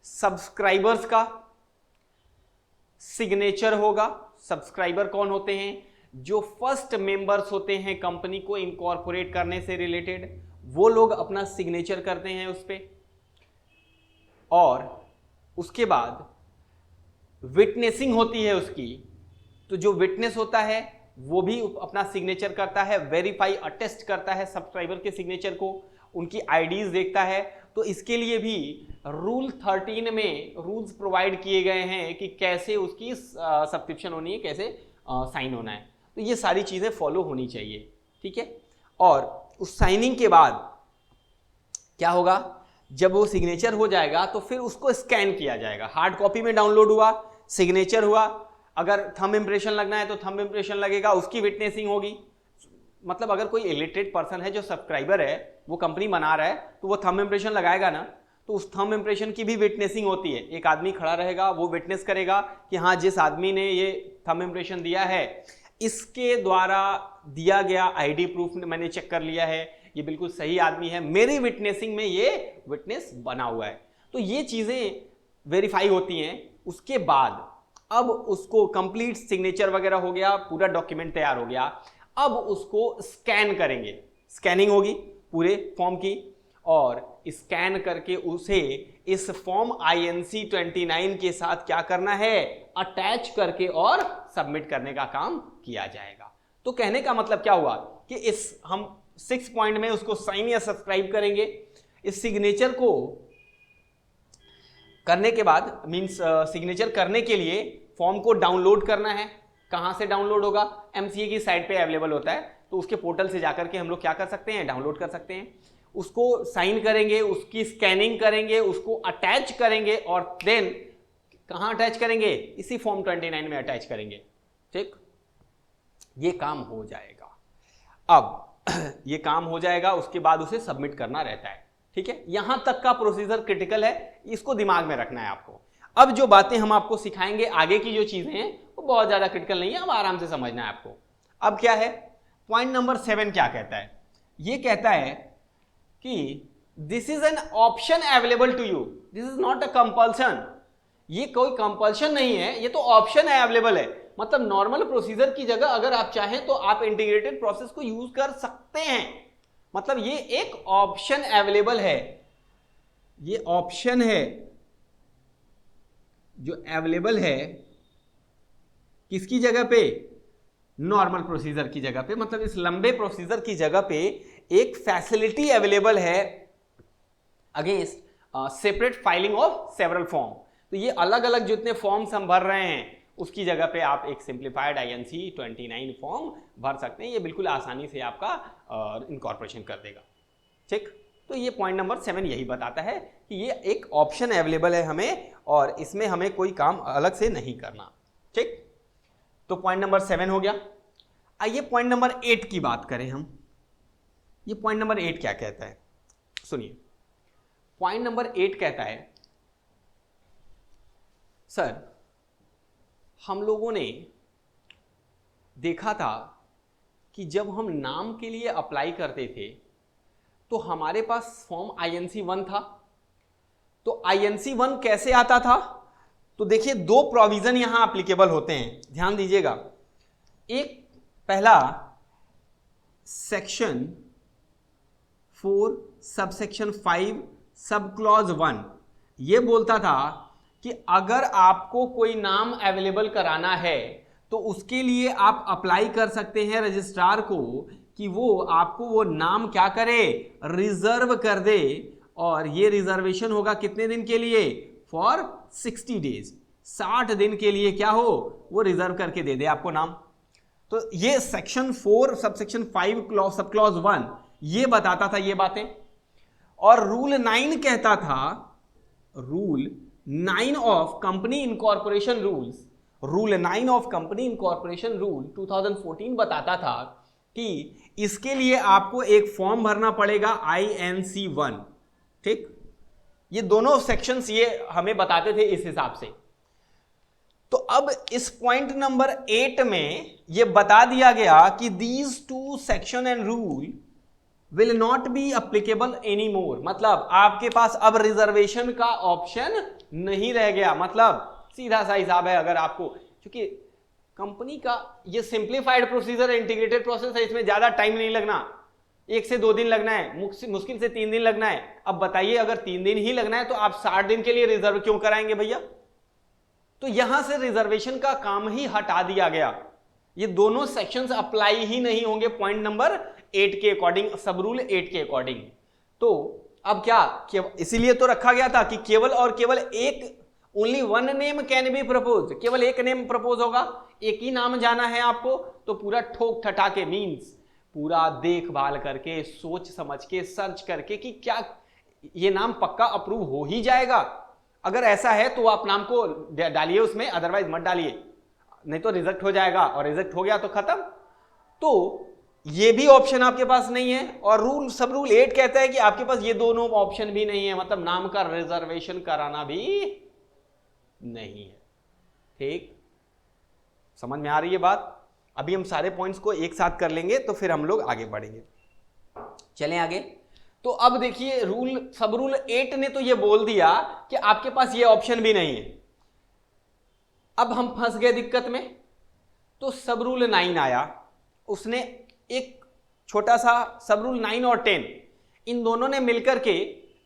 सब्सक्राइबर्स का सिग्नेचर होगा। सब्सक्राइबर कौन होते हैं? जो फर्स्ट मेंबर्स होते हैं कंपनी को इनकॉर्पोरेट करने से रिलेटेड, वो लोग अपना सिग्नेचर करते हैं उस पे। और उसके बाद विटनेसिंग होती है उसकी, तो जो विटनेस होता है वो भी अपना सिग्नेचर करता है, वेरीफाई अटेस्ट करता है सब्सक्राइबर के सिग्नेचर को, उनकी आईडीज देखता है। तो इसके लिए भी रूल 13 में रूल्स प्रोवाइड किए गए हैं कि कैसे उसकी सब्सक्रिप्शन होनी है, कैसे साइन होना है। तो ये सारी चीज़ें फॉलो होनी चाहिए, ठीक है। और उस साइनिंग के बाद क्या होगा, जब वो सिग्नेचर हो जाएगा तो फिर उसको स्कैन किया जाएगा। हार्ड कॉपी में डाउनलोड हुआ, सिग्नेचर हुआ, अगर थंब इंप्रेशन लगना है तो थंब इंप्रेशन लगेगा, उसकी विटनेसिंग होगी। मतलब अगर कोई इलिटरेट पर्सन है जो सब्सक्राइबर है, वो कंपनी बना रहा है, तो वो थंब इंप्रेशन लगाएगा ना, तो उस थंब इंप्रेशन की भी विटनेसिंग होती है। एक आदमी खड़ा रहेगा, वो विटनेस करेगा कि हाँ जिस आदमी ने ये थंब इंप्रेशन दिया है, इसके द्वारा दिया गया आईडी प्रूफ मैंने चेक कर लिया है, ये बिल्कुल सही आदमी है, मेरी विटनेसिंग में ये विटनेस बना हुआ है। तो ये चीज़ें वेरीफाई होती हैं। उसके बाद अब उसको कंप्लीट सिग्नेचर वगैरह हो गया, पूरा डॉक्यूमेंट तैयार हो गया, अब उसको स्कैन करेंगे। स्कैनिंग होगी पूरे फॉर्म की, और स्कैन करके उसे इस फॉर्म INC29 के साथ क्या करना है, अटैच करके और सबमिट करने का काम किया जाएगा। तो कहने का मतलब क्या हुआ कि इस हम 6 पॉइंट में उसको साइन या सब्सक्राइब करेंगे। इस सिग्नेचर को करने के बाद मींस सिग्नेचर करने के लिए फॉर्म को डाउनलोड करना है, कहाँ से डाउनलोड होगा? एमसीए की साइट पे अवेलेबल होता है, तो उसके पोर्टल से जाकर के हम लोग क्या कर सकते हैं, डाउनलोड कर सकते हैं। उसको साइन करेंगे, उसकी स्कैनिंग करेंगे, उसको अटैच करेंगे और देन कहाँ अटैच करेंगे? इसी फॉर्म 29 में अटैच करेंगे। ठीक, ये काम हो जाएगा। अब ये काम हो जाएगा, उसके बाद उसे सबमिट करना रहता है। ठीक है, यहां तक का प्रोसीजर क्रिटिकल है, इसको दिमाग में रखना है आपको। अब जो बातें हम आपको सिखाएंगे, आगे की जो चीजें हैं वो बहुत ज्यादा क्रिटिकल नहीं है, अब आराम से समझना है आपको। अब क्या है, पॉइंट नंबर 7 क्या कहता है? ये कहता है कि this is an option available to you, this is not a compulsion. ये कोई कंपल्शन नहीं है, ये तो ऑप्शन है, अवेलेबल है। मतलब नॉर्मल प्रोसीजर की जगह अगर आप चाहें तो आप इंटीग्रेटेड प्रोसेस को यूज कर सकते हैं। मतलब ये एक ऑप्शन अवेलेबल है, ये ऑप्शन है जो अवेलेबल है किसकी जगह पे? नॉर्मल प्रोसीजर की जगह पे। मतलब इस लंबे प्रोसीजर की जगह पे एक फैसिलिटी अवेलेबल है against separate filing of several form. तो ये अलग अलग जितने फॉर्म्स हम भर रहे हैं उसकी जगह पे आप एक सिंप्लीफाइड INC 29 फॉर्म भर सकते हैं। ये बिल्कुल आसानी से आपका इनकॉर्पोरेशन कर देगा। ठीक, तो ये पॉइंट नंबर 7 यही बताता है कि ये एक ऑप्शन अवेलेबल है हमें और इसमें हमें कोई काम अलग से नहीं करना। ठीक, तो पॉइंट नंबर 7 हो गया। आइए पॉइंट नंबर 8 की बात करें हम। ये पॉइंट नंबर 8 क्या कहता है, सुनिए। पॉइंट नंबर 8 कहता है, सर हम लोगों ने देखा था कि जब हम नाम के लिए अप्लाई करते थे तो हमारे पास फॉर्म INC 1 था। तो INC 1 कैसे आता था? तो देखिए, दो प्रोविजन यहां एप्लीकेबल होते हैं, ध्यान दीजिएगा। एक पहला सेक्शन 4 सबसेक्शन 5 सब क्लॉज 1 ये बोलता था कि अगर आपको कोई नाम अवेलेबल कराना है तो उसके लिए आप अप्लाई कर सकते हैं रजिस्ट्रार को कि वो आपको वो नाम क्या करे, रिजर्व कर दे। और ये रिजर्वेशन होगा कितने दिन के लिए? फॉर 60 डेज, 60 दिन के लिए क्या हो, वो रिजर्व करके दे दे आपको नाम। तो ये सेक्शन 4 सबसेक्शन 5 सब क्लॉज 1 ये बताता था ये बातें। और रूल 9 कहता था, rule 9 of company incorporation rules, rule 9 of company incorporation rule 2014 बताता था कि इसके लिए आपको एक फॉर्म भरना पड़ेगा INC 1। ठीक, ये दोनों सेक्शंस ये हमें बताते थे इस हिसाब से। तो अब इस पॉइंट नंबर 8 में ये बता दिया गया कि these two section and rule will not be applicable any more. मतलब आपके पास अब रिजर्वेशन का ऑप्शन नहीं रह गया। मतलब सीधा सा हिसाब है, अगर आपको, क्योंकि कंपनी का ये सिंप्लीफाइड प्रोसीजर इंटीग्रेटेड प्रोसेस है, इसमें ज्यादा टाइम नहीं लगना, 1 से 2 दिन लगना है, मुश्किल से 3 दिन लगना है। अब बताइए, अगर 3 दिन ही लगना है तो आप 60 दिन के लिए रिजर्व क्यों कराएंगे भैया? तो यहां से रिजर्वेशन का काम ही हटा दिया गया। ये दोनों सेक्शंस अप्लाई ही नहीं होंगे पॉइंट नंबर 8 के अकॉर्डिंग, सब रूल 8 के अकॉर्डिंग। तो अब क्या, इसीलिए तो रखा गया था कि केवल और केवल एक, only one name can be propose, केवल एक नेम प्रपोज होगा, एक ही नाम जाना है आपको। तो पूरा ठोक ठटा के मीन्स पूरा देखभाल करके, सोच समझ के, सर्च करके कि क्या ये नाम पक्का अप्रूव हो ही जाएगा। अगर ऐसा है तो आप नाम को डालिए उसमें, अदरवाइज मत डालिए, नहीं तो रिजेक्ट हो जाएगा, और रिजेक्ट हो गया तो खत्म। तो ये भी ऑप्शन आपके पास नहीं है। और रूल सब रूल 8 कहता है कि आपके पास ये दोनों ऑप्शन भी नहीं है, मतलब नाम का रिजर्वेशन कराना भी नहीं है। ठीक, समझ में आ रही है बात? अभी हम सारे पॉइंट्स को एक साथ कर लेंगे तो फिर हम लोग आगे बढ़ेंगे। चलें आगे। तो अब देखिए, रूल सब रूल 8 ने तो ये बोल दिया कि आपके पास ये ऑप्शन भी नहीं है। अब हम फंस गए दिक्कत में। तो सब रूल 9 आया, उसने एक छोटा सा सब रूल 9 और 10 इन दोनों ने मिलकर के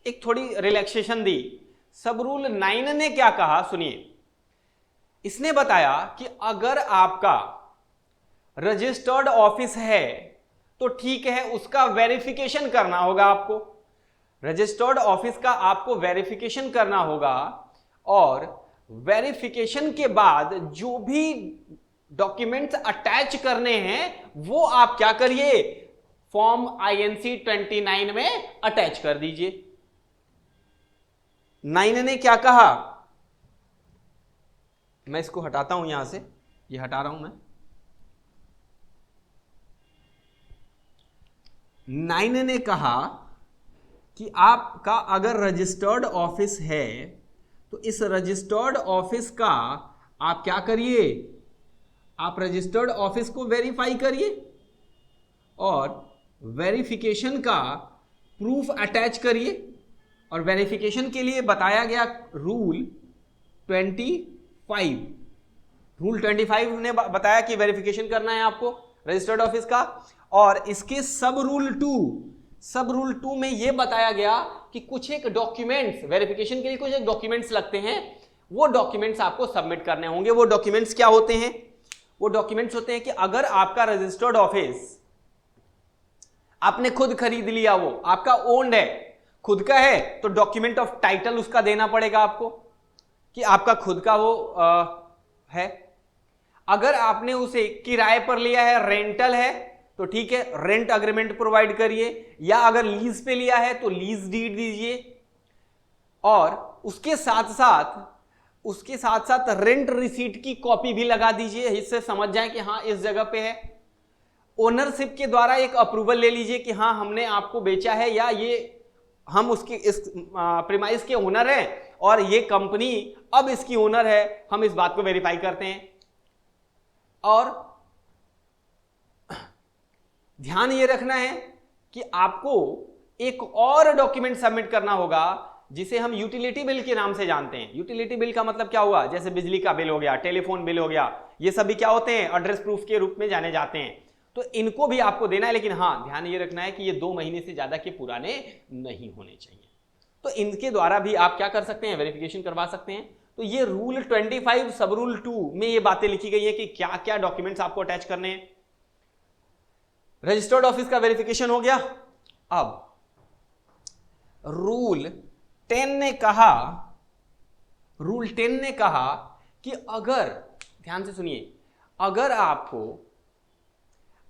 एक थोड़ी रिलैक्सेशन दी। सब रूल 9 ने क्या कहा सुनिए, इसने बताया कि अगर आपका रजिस्टर्ड ऑफिस है तो ठीक है, उसका वेरिफिकेशन करना होगा आपको, रजिस्टर्ड ऑफिस का आपको वेरिफिकेशन करना होगा। और वेरिफिकेशन के बाद जो भी डॉक्यूमेंट्स अटैच करने हैं वो आप क्या करिए, फॉर्म INC 29 में अटैच कर दीजिए। 9 ने क्या कहा, मैं इसको हटाता हूं यहां से, ये हटा रहा हूं मैं। 9 ने कहा कि आपका अगर रजिस्टर्ड ऑफिस है तो इस रजिस्टर्ड ऑफिस का आप क्या करिए, आप रजिस्टर्ड ऑफिस को वेरीफाई करिए और वेरिफिकेशन का प्रूफ अटैच करिए। और वेरिफिकेशन के लिए बताया गया रूल 25, रूल 25 ने बताया कि वेरिफिकेशन करना है आपको रजिस्टर्ड ऑफिस का। और इसके सब रूल 2 में यह बताया गया कि कुछ एक डॉक्यूमेंट्स, वेरिफिकेशन के लिए कुछ एक डॉक्यूमेंट्स लगते हैं, वो डॉक्यूमेंट्स आपको सबमिट करने होंगे। वो डॉक्यूमेंट्स क्या होते हैं, वो डॉक्यूमेंट्स होते हैं कि अगर आपका रजिस्टर्ड ऑफिस आपने खुद खरीद लिया, वो आपका ओन्ड है, खुद का है, तो डॉक्यूमेंट ऑफ टाइटल उसका देना पड़ेगा आपको कि आपका खुद का वो है। अगर आपने उसे किराए पर लिया है, रेंटल है, तो ठीक है, रेंट अग्रीमेंट प्रोवाइड करिए, या अगर लीज पे लिया है तो लीज डीड दीजिए। और उसके साथ साथ रेंट रिसीट की कॉपी भी लगा दीजिए, इससे समझ जाए कि हाँ इस जगह पे है। ओनरशिप के द्वारा एक अप्रूवल ले लीजिए कि हाँ हमने आपको बेचा है, या ये हम उसकी इस प्रीमाइस के ओनर हैं और ये कंपनी अब इसकी ओनर है, हम इस बात को वेरीफाई करते हैं। और ध्यान ये रखना है कि आपको एक और डॉक्यूमेंट सबमिट करना होगा जिसे हम यूटिलिटी बिल के नाम से जानते हैं। यूटिलिटी बिल का मतलब क्या हुआ, जैसे बिजली का बिल हो गया, टेलीफोन बिल हो गया, ये सभी क्या होते हैं, एड्रेस प्रूफ के रूप में जाने जाते हैं। तो इनको भी आपको देना है, लेकिन हाँ ध्यान ये रखना है कि ये 2 महीने से ज्यादा के पुराने नहीं होने चाहिए। तो इनके द्वारा भी आप क्या कर सकते हैं, वेरिफिकेशन करवा सकते हैं। तो ये रूल 25 सब रूल 2 में ये बातें लिखी गई है कि क्या क्या डॉक्यूमेंट्स आपको अटैच करने हैं। रजिस्टर्ड ऑफिस का वेरिफिकेशन हो गया। अब रूल 10 ने कहा कि अगर, ध्यान से सुनिए, अगर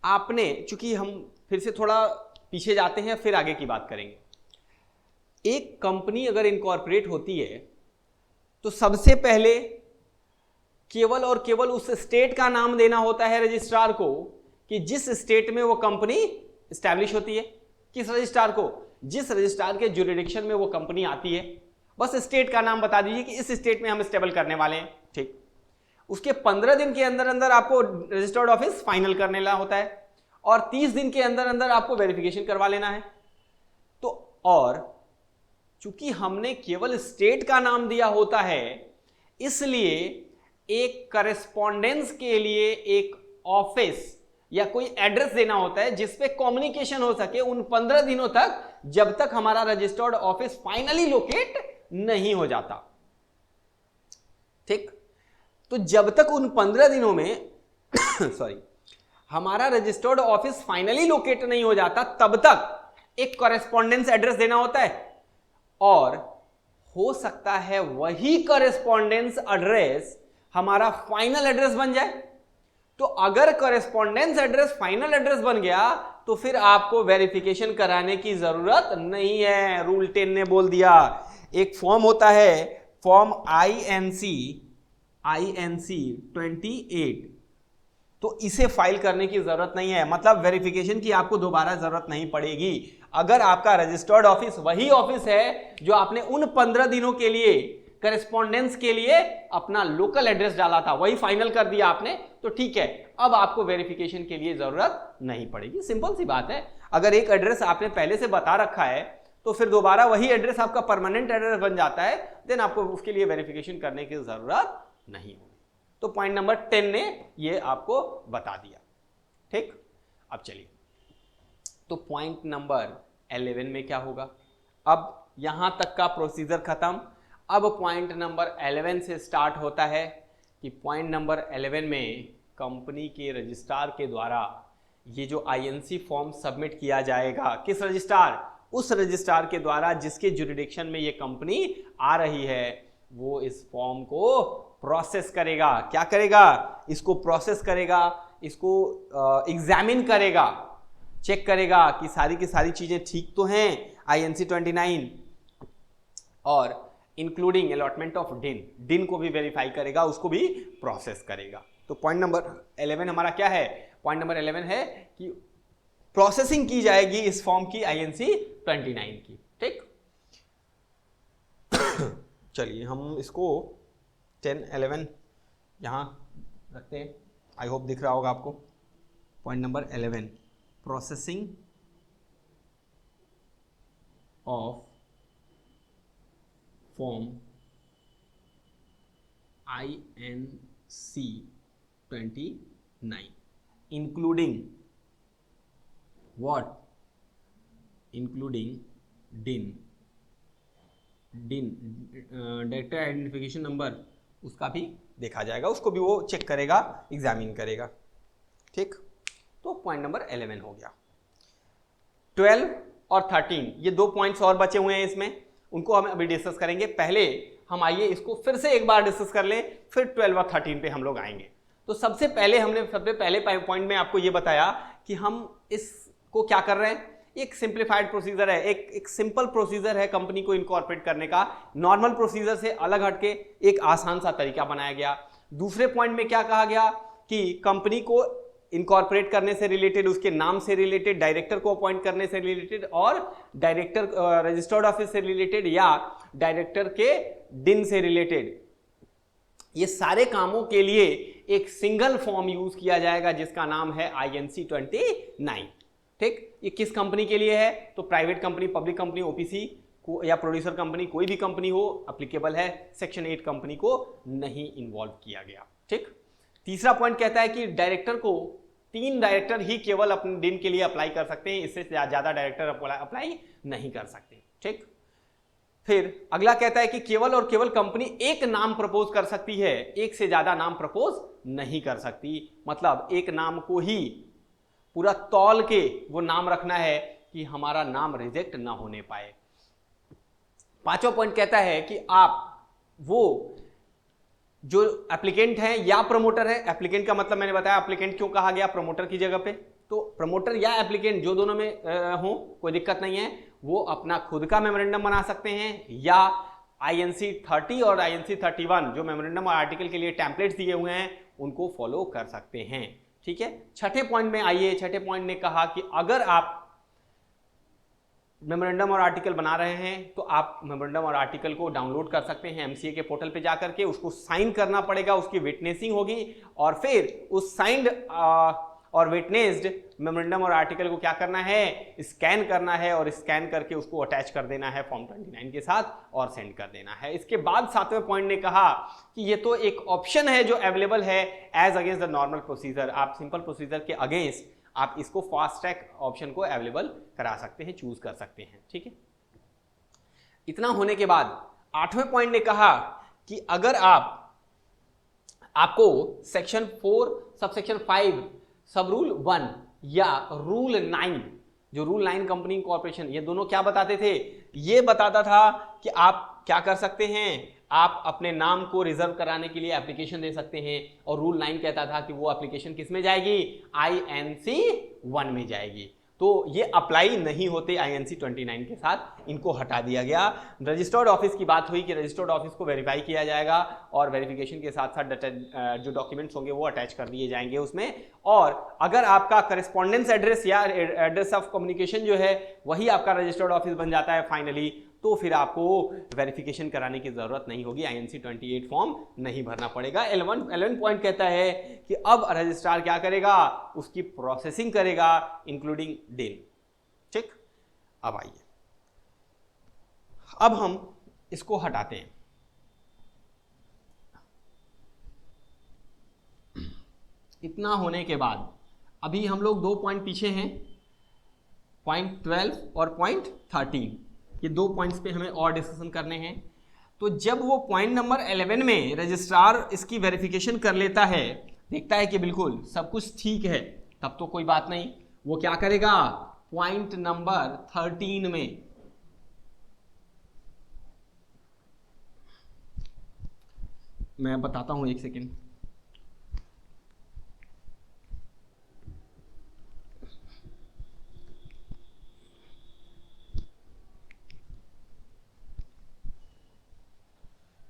आपने, चूंकि हम फिर से थोड़ा पीछे जाते हैं फिर आगे की बात करेंगे। एक कंपनी अगर इनकॉर्पोरेट होती है तो सबसे पहले केवल और केवल उस स्टेट का नाम देना होता है रजिस्ट्रार को कि जिस स्टेट में वो कंपनी एस्टैब्लिश होती है। किस रजिस्ट्रार को, जिस रजिस्ट्रार के जुरिडिक्शन में वो कंपनी आती है, बस स्टेट का नाम बता दीजिए कि इस स्टेट में हम स्टेबल करने वाले हैं, ठीक। उसके 15 दिन के अंदर अंदर आपको रजिस्टर्ड ऑफिस फाइनल करने ला होता है और 30 दिन के अंदर अंदर आपको वेरिफिकेशन करवा लेना है। तो और चूंकि हमने केवल स्टेट का नाम दिया होता है, इसलिए एक करेस्पॉन्डेंस के लिए एक ऑफिस या कोई एड्रेस देना होता है जिसपे कम्युनिकेशन हो सके उन 15 दिनों तक, जब तक हमारा रजिस्टर्ड ऑफिस फाइनली लोकेट नहीं हो जाता, ठीक। तो जब तक उन 15 दिनों में हमारा रजिस्टर्ड ऑफिस फाइनली लोकेट नहीं हो जाता, तब तक एक कॉरेस्पॉन्डेंस एड्रेस देना होता है। और हो सकता है वही कॉरेस्पॉन्डेंस एड्रेस हमारा फाइनल एड्रेस बन जाए। तो अगर कॉरेस्पॉन्डेंस एड्रेस फाइनल एड्रेस बन गया तो फिर आपको वेरिफिकेशन कराने की जरूरत नहीं है। रूल 10 ने बोल दिया। एक फॉर्म होता है, फॉर्म INC 28, तो इसे फाइल करने की जरूरत नहीं है, मतलब वेरिफिकेशन की आपको दोबारा जरूरत नहीं पड़ेगी। अगर आपका रजिस्टर्ड ऑफिस वही ऑफिस है जो आपने उन 15 दिनों के लिए करेस्पॉन्डेंस के लिए अपना लोकल एड्रेस डाला था, वही फाइनल कर दिया आपने, तो ठीक है, अब आपको वेरिफिकेशन के लिए जरूरत नहीं पड़ेगी। सिंपल सी बात है। अगर एक एड्रेस आपने पहले से बता रखा है तो फिर दोबारा वही एड्रेस आपका परमानेंट एड्रेस बन जाता है, देन आपको उसके लिए वेरिफिकेशन करने की जरूरत नहीं होगी। तो पॉइंट नंबर 10 ने ये आपको बता दिया, ठीक। अब चलिए, तो पॉइंट नंबर 11 में क्या होगा। अब यहां तक का प्रोसीजर खत्म। अब पॉइंट नंबर 11 से स्टार्ट होता है कि पॉइंट नंबर 11 में कंपनी के रजिस्ट्रार के द्वारा ये जो INC फॉर्म सबमिट किया जाएगा, किस रजिस्ट्रार, उस रजिस्ट्रार के द्वारा जिसके जुरिडिक्शन में ये कंपनी आ रही है, वो इस फॉर्म को प्रोसेस करेगा। क्या करेगा? इसको प्रोसेस करेगा, इसको एग्जामिन करेगा, चेक करेगा कि सारी की सारी चीजें ठीक तो हैं INC 29, और इंक्लूडिंग अलॉटमेंट ऑफ डिन को भी वेरीफाई करेगा, उसको भी प्रोसेस करेगा। तो पॉइंट नंबर 11 हमारा क्या है? पॉइंट नंबर 11 है कि प्रोसेसिंग की जाएगी इस फॉर्म की INC 29 की। ठीक, चलिए हम इसको 10, 11 यहां रखते हैं। आई होप दिख रहा होगा आपको। Point number 11, processing of form INC 29 including what? Including डिन डायरेक्टर आइडेंटिफिकेशन नंबर, उसका भी देखा जाएगा, उसको भी वो चेक करेगा, एग्जामिन करेगा। ठीक, तो पॉइंट नंबर 11 हो गया। 12 और 13 ये 2 पॉइंट्स और बचे हुए हैं इसमें, उनको हम अभी डिस्कस करेंगे। पहले हम आइए इसको फिर से एक बार डिस्कस कर लें, फिर 12 और 13 पे हम लोग आएंगे। तो सबसे पहले पॉइंट में आपको ये बताया कि हम इसको क्या कर रहे हैं, एक सिंप्लीफाइड प्रोसीजर है, एक सिंपल प्रोसीजर है कंपनी को इनकॉर्पोरेट करने का। नॉर्मल प्रोसीजर से अलग हटके एक आसान सा तरीका बनाया गया। दूसरे पॉइंट में क्या कहा गया कि कंपनी को इनकॉर्पोरेट करने से रिलेटेड, उसके नाम से रिलेटेड, डायरेक्टर को अपॉइंट करने से रिलेटेड, और डायरेक्टर रजिस्टर्ड ऑफिस से रिलेटेड या डायरेक्टर के डिन से रिलेटेड, ये सारे कामों के लिए एक सिंगल फॉर्म यूज किया जाएगा जिसका नाम है INC 29। ठीक, ये किस कंपनी के लिए है? तो private company, public company, OPC को या प्रोड्यूसर कंपनी, कोई भी कंपनी हो अप्लीकेबल है। सेक्शन 8 कंपनी को नहीं इन्वॉल्व किया गया। ठीक, तीसरा पॉइंट कहता है कि डायरेक्टर को 3 डायरेक्टर ही केवल अपने दिन के लिए अप्लाई कर सकते हैं, इससे ज्यादा डायरेक्टर अप्लाई नहीं कर सकते। ठीक, फिर अगला कहता है कि केवल और केवल कंपनी एक नाम प्रपोज कर सकती है, एक से ज्यादा नाम प्रपोज नहीं कर सकती। मतलब एक नाम को ही पूरा तौल के वो नाम रखना है कि हमारा नाम रिजेक्ट ना होने पाए। पांचवा पॉइंट कहता है कि आप वो जो एप्लीकेंट है या प्रमोटर है, एप्लीकेंट का मतलब मैंने बताया एप्लीकेंट क्यों कहा गया प्रमोटर की जगह पे, तो प्रमोटर या एप्लीकेंट जो दोनों में हो कोई दिक्कत नहीं है, वो अपना खुद का मेमोरेंडम बना सकते हैं या INC 30 और INC 31 जो मेमोरेंडम और आर्टिकल के लिए टेम्पलेट्स दिए हुए हैं उनको फॉलो कर सकते हैं। ठीक है, छठे पॉइंट में आइए। छठे पॉइंट ने कहा कि अगर आप मेमोरेंडम और आर्टिकल बना रहे हैं तो आप मेमोरेंडम और आर्टिकल को डाउनलोड कर सकते हैं MCA के पोर्टल पे जाकर के, उसको साइन करना पड़ेगा, उसकी विटनेसिंग होगी, और फिर उस साइंड और विटनेस्ड मेमोरेंडम और आर्टिकल को क्या करना है, स्कैन करना है, और स्कैन करके उसको अटैच कर देना है फॉर्म 29 के साथ और सेंड कर देना है। इसके बाद सातवें पॉइंट ने कहा कि ये तो एक ऑप्शन है जो अवेलेबल है as against the normal procedure. आप सिंपल प्रोसीजर के अगेंस्ट आप इसको फास्ट ट्रैक ऑप्शन को अवेलेबल करा सकते हैं, चूज कर सकते हैं। ठीक है, इतना होने के बाद आठवें पॉइंट ने कहा कि अगर आपको सेक्शन 4 सबसेक्शन 5 सब रूल 1 या रूल 9, जो रूल 9 कंपनी कॉर्पोरेशन, ये दोनों क्या बताते थे, ये बताता था कि आप क्या कर सकते हैं, आप अपने नाम को रिजर्व कराने के लिए एप्लीकेशन दे सकते हैं, और रूल 9 कहता था कि वो एप्लीकेशन किस में जाएगी, INC 1 में जाएगी। तो ये अप्लाई नहीं होते INC 29 के साथ, इनको हटा दिया गया। रजिस्टर्ड ऑफिस की बात हुई कि रजिस्टर्ड ऑफिस को वेरीफाई किया जाएगा और वेरिफिकेशन के साथ साथ जो डॉक्यूमेंट्स होंगे वो अटैच कर दिए जाएंगे उसमें। और अगर आपका करेस्पॉन्डेंस एड्रेस या एड्रेस ऑफ कम्युनिकेशन जो है वही आपका रजिस्टर्ड ऑफिस बन जाता है फाइनली, तो फिर आपको वेरिफिकेशन कराने की जरूरत नहीं होगी, INC 28 फॉर्म नहीं भरना पड़ेगा। 11 पॉइंट कहता है कि अब रजिस्ट्रार क्या करेगा, उसकी प्रोसेसिंग करेगा इंक्लूडिंग डिन। ठीक, अब आइए, अब हम इसको हटाते हैं। इतना होने के बाद अभी हम लोग 2 पॉइंट पीछे हैं, पॉइंट 12 और पॉइंट 13, ये 2 पॉइंट्स पे हमें और डिस्कशन करने हैं। तो जब वो पॉइंट नंबर 11 में रजिस्ट्रार इसकी वेरिफिकेशन कर लेता है, देखता है कि बिल्कुल सब कुछ ठीक है, तब तो कोई बात नहीं, वो क्या करेगा, पॉइंट नंबर 13 में मैं बताता हूँ, एक सेकेंड।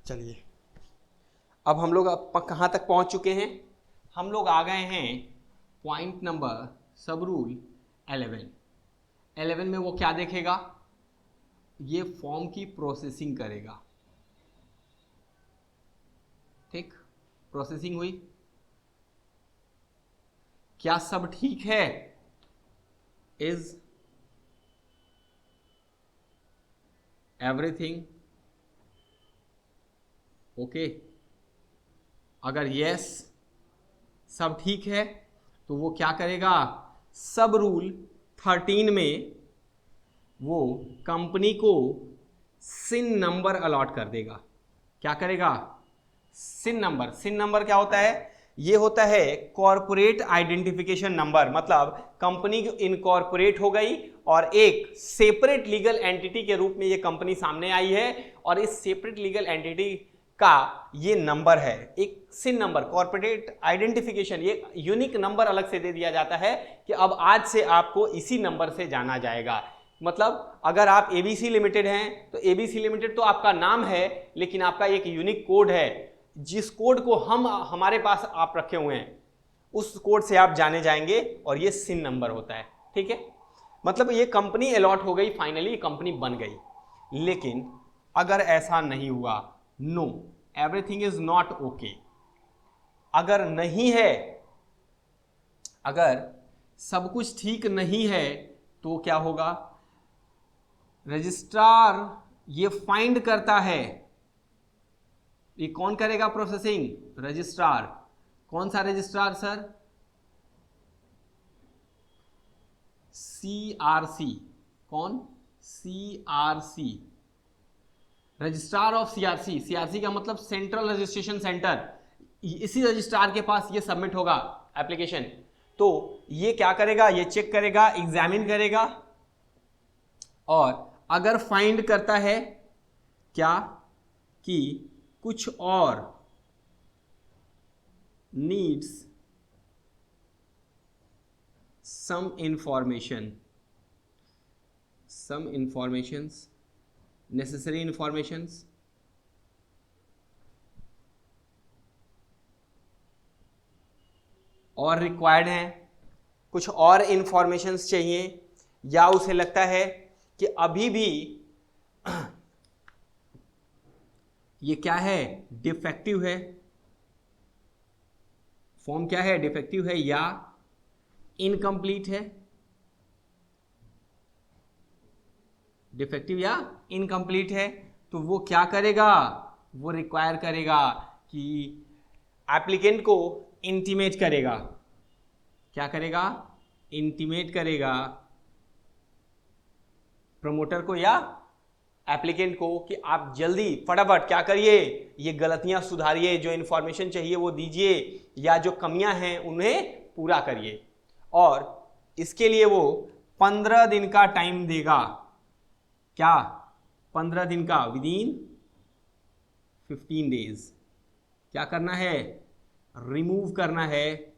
चलिए, अब हम लोग कहाँ तक पहुँच चुके हैं? हम लोग आ गए हैं पॉइंट नंबर सब रूल 11। 11 में वो क्या देखेगा? ये फॉर्म की प्रोसेसिंग करेगा। ठीक, प्रोसेसिंग हुई, क्या सब ठीक है? Is everything okay? अगर यस सब ठीक है तो वो क्या करेगा? सब रूल 13 में वो कंपनी को सिन नंबर अलॉट कर देगा। क्या करेगा? सिन नंबर। सिन नंबर क्या होता है? ये होता है कॉरपोरेट आइडेंटिफिकेशन नंबर। मतलब कंपनी इनकॉर्पोरेट हो गई और एक सेपरेट लीगल एंटिटी के रूप में ये कंपनी सामने आई है, और इस सेपरेट लीगल एंटिटी का ये नंबर है, एक सिन नंबर, कॉर्पोरेट आइडेंटिफिकेशन। ये यूनिक नंबर अलग से दे दिया जाता है कि अब आज से आपको इसी नंबर से जाना जाएगा। मतलब अगर आप एबीसी लिमिटेड हैं तो एबीसी लिमिटेड तो आपका नाम है, लेकिन आपका एक यूनिक कोड है, जिस कोड को हमारे पास आप रखे हुए हैं, उस कोड से आप जाने जाएंगे, और ये सिन नंबर होता है। ठीक है, मतलब ये कंपनी अलॉट हो गई, फाइनली कंपनी बन गई। लेकिन अगर ऐसा नहीं हुआ, no, everything is not okay, अगर नहीं है, अगर सब कुछ ठीक नहीं है, तो क्या होगा? रजिस्ट्रार ये फाइंड करता है। ये कौन करेगा प्रोसेसिंग? रजिस्ट्रार। कौन सा रजिस्ट्रार सर? सीआरसी। कौन? CRC, registrar of CRC. CRC का मतलब सेंट्रल रजिस्ट्रेशन सेंटर। इसी रजिस्ट्रार के पास ये सबमिट होगा एप्लीकेशन। तो ये क्या करेगा? ये चेक करेगा, एग्जामिन करेगा, और अगर फाइंड करता है क्या कि कुछ और needs some informations, necessary informations, और रिक्वायर्ड हैं, कुछ और इंफॉर्मेशंस चाहिए, या उसे लगता है कि अभी भी ये क्या है? डिफेक्टिव है, फॉर्म क्या है? डिफेक्टिव है या इनकम्प्लीट है। डिफेक्टिव या इनकम्प्लीट है, तो वो क्या करेगा? वो रिक्वायर करेगा कि एप्लीकेंट को इंटीमेट करेगा। क्या करेगा? इंटीमेट करेगा प्रमोटर को या एप्लीकेंट को कि आप जल्दी फटाफट क्या करिए, ये गलतियां सुधारिए, जो इंफॉर्मेशन चाहिए वो दीजिए, या जो कमियां हैं उन्हें पूरा करिए। और इसके लिए वो 15 दिन का टाइम देगा। क्या? 15 दिन का, विदिन 15 डेज। क्या करना है? रिमूव करना है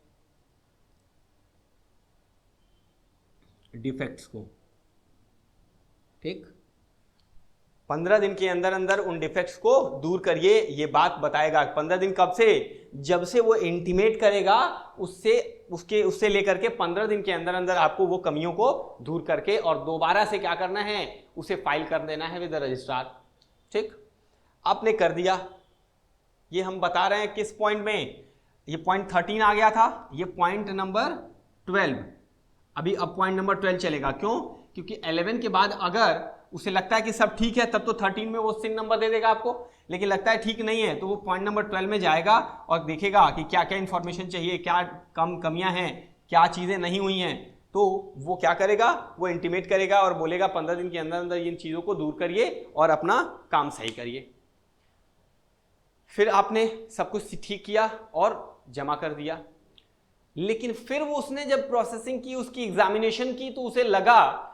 डिफेक्ट्स को। ठीक, 15 दिन के अंदर अंदर उन डिफेक्ट्स को दूर करिए। ये बात बताएगा 15 दिन कब से? जब से वो इंटीमेट करेगा, उससे लेकर के 15 दिन के अंदर अंदर आपको वो कमियों को दूर करके और दोबारा से क्या करना है? उसे फाइल कर देना है विद द रजिस्ट्रार। ठीक, आपने कर दिया। ये हम बता रहे हैं किस पॉइंट में? ये पॉइंट 13 आ गया था, ये पॉइंट नंबर 12। अभी अब पॉइंट नंबर 12 चलेगा। क्यों? क्योंकि 11 के बाद अगर उसे लगता है कि सब ठीक है, तब तो 13 में वो सिन नंबर दे देगा आपको, लेकिन लगता है ठीक नहीं है, तो वो पॉइंट नंबर 12 में जाएगा और देखेगा कि क्या क्या इंफॉर्मेशन चाहिए, क्या कमियां हैं, क्या चीज़ें नहीं हुई हैं। तो वो क्या करेगा? वो इंटीमेट करेगा और बोलेगा 15 दिन के अंदर अंदर इन चीज़ों को दूर करिए और अपना काम सही करिए। फिर आपने सब कुछ ठीक किया और जमा कर दिया, लेकिन फिर वो उसने जब प्रोसेसिंग की, उसकी एग्जामिनेशन की, तो उसे लगा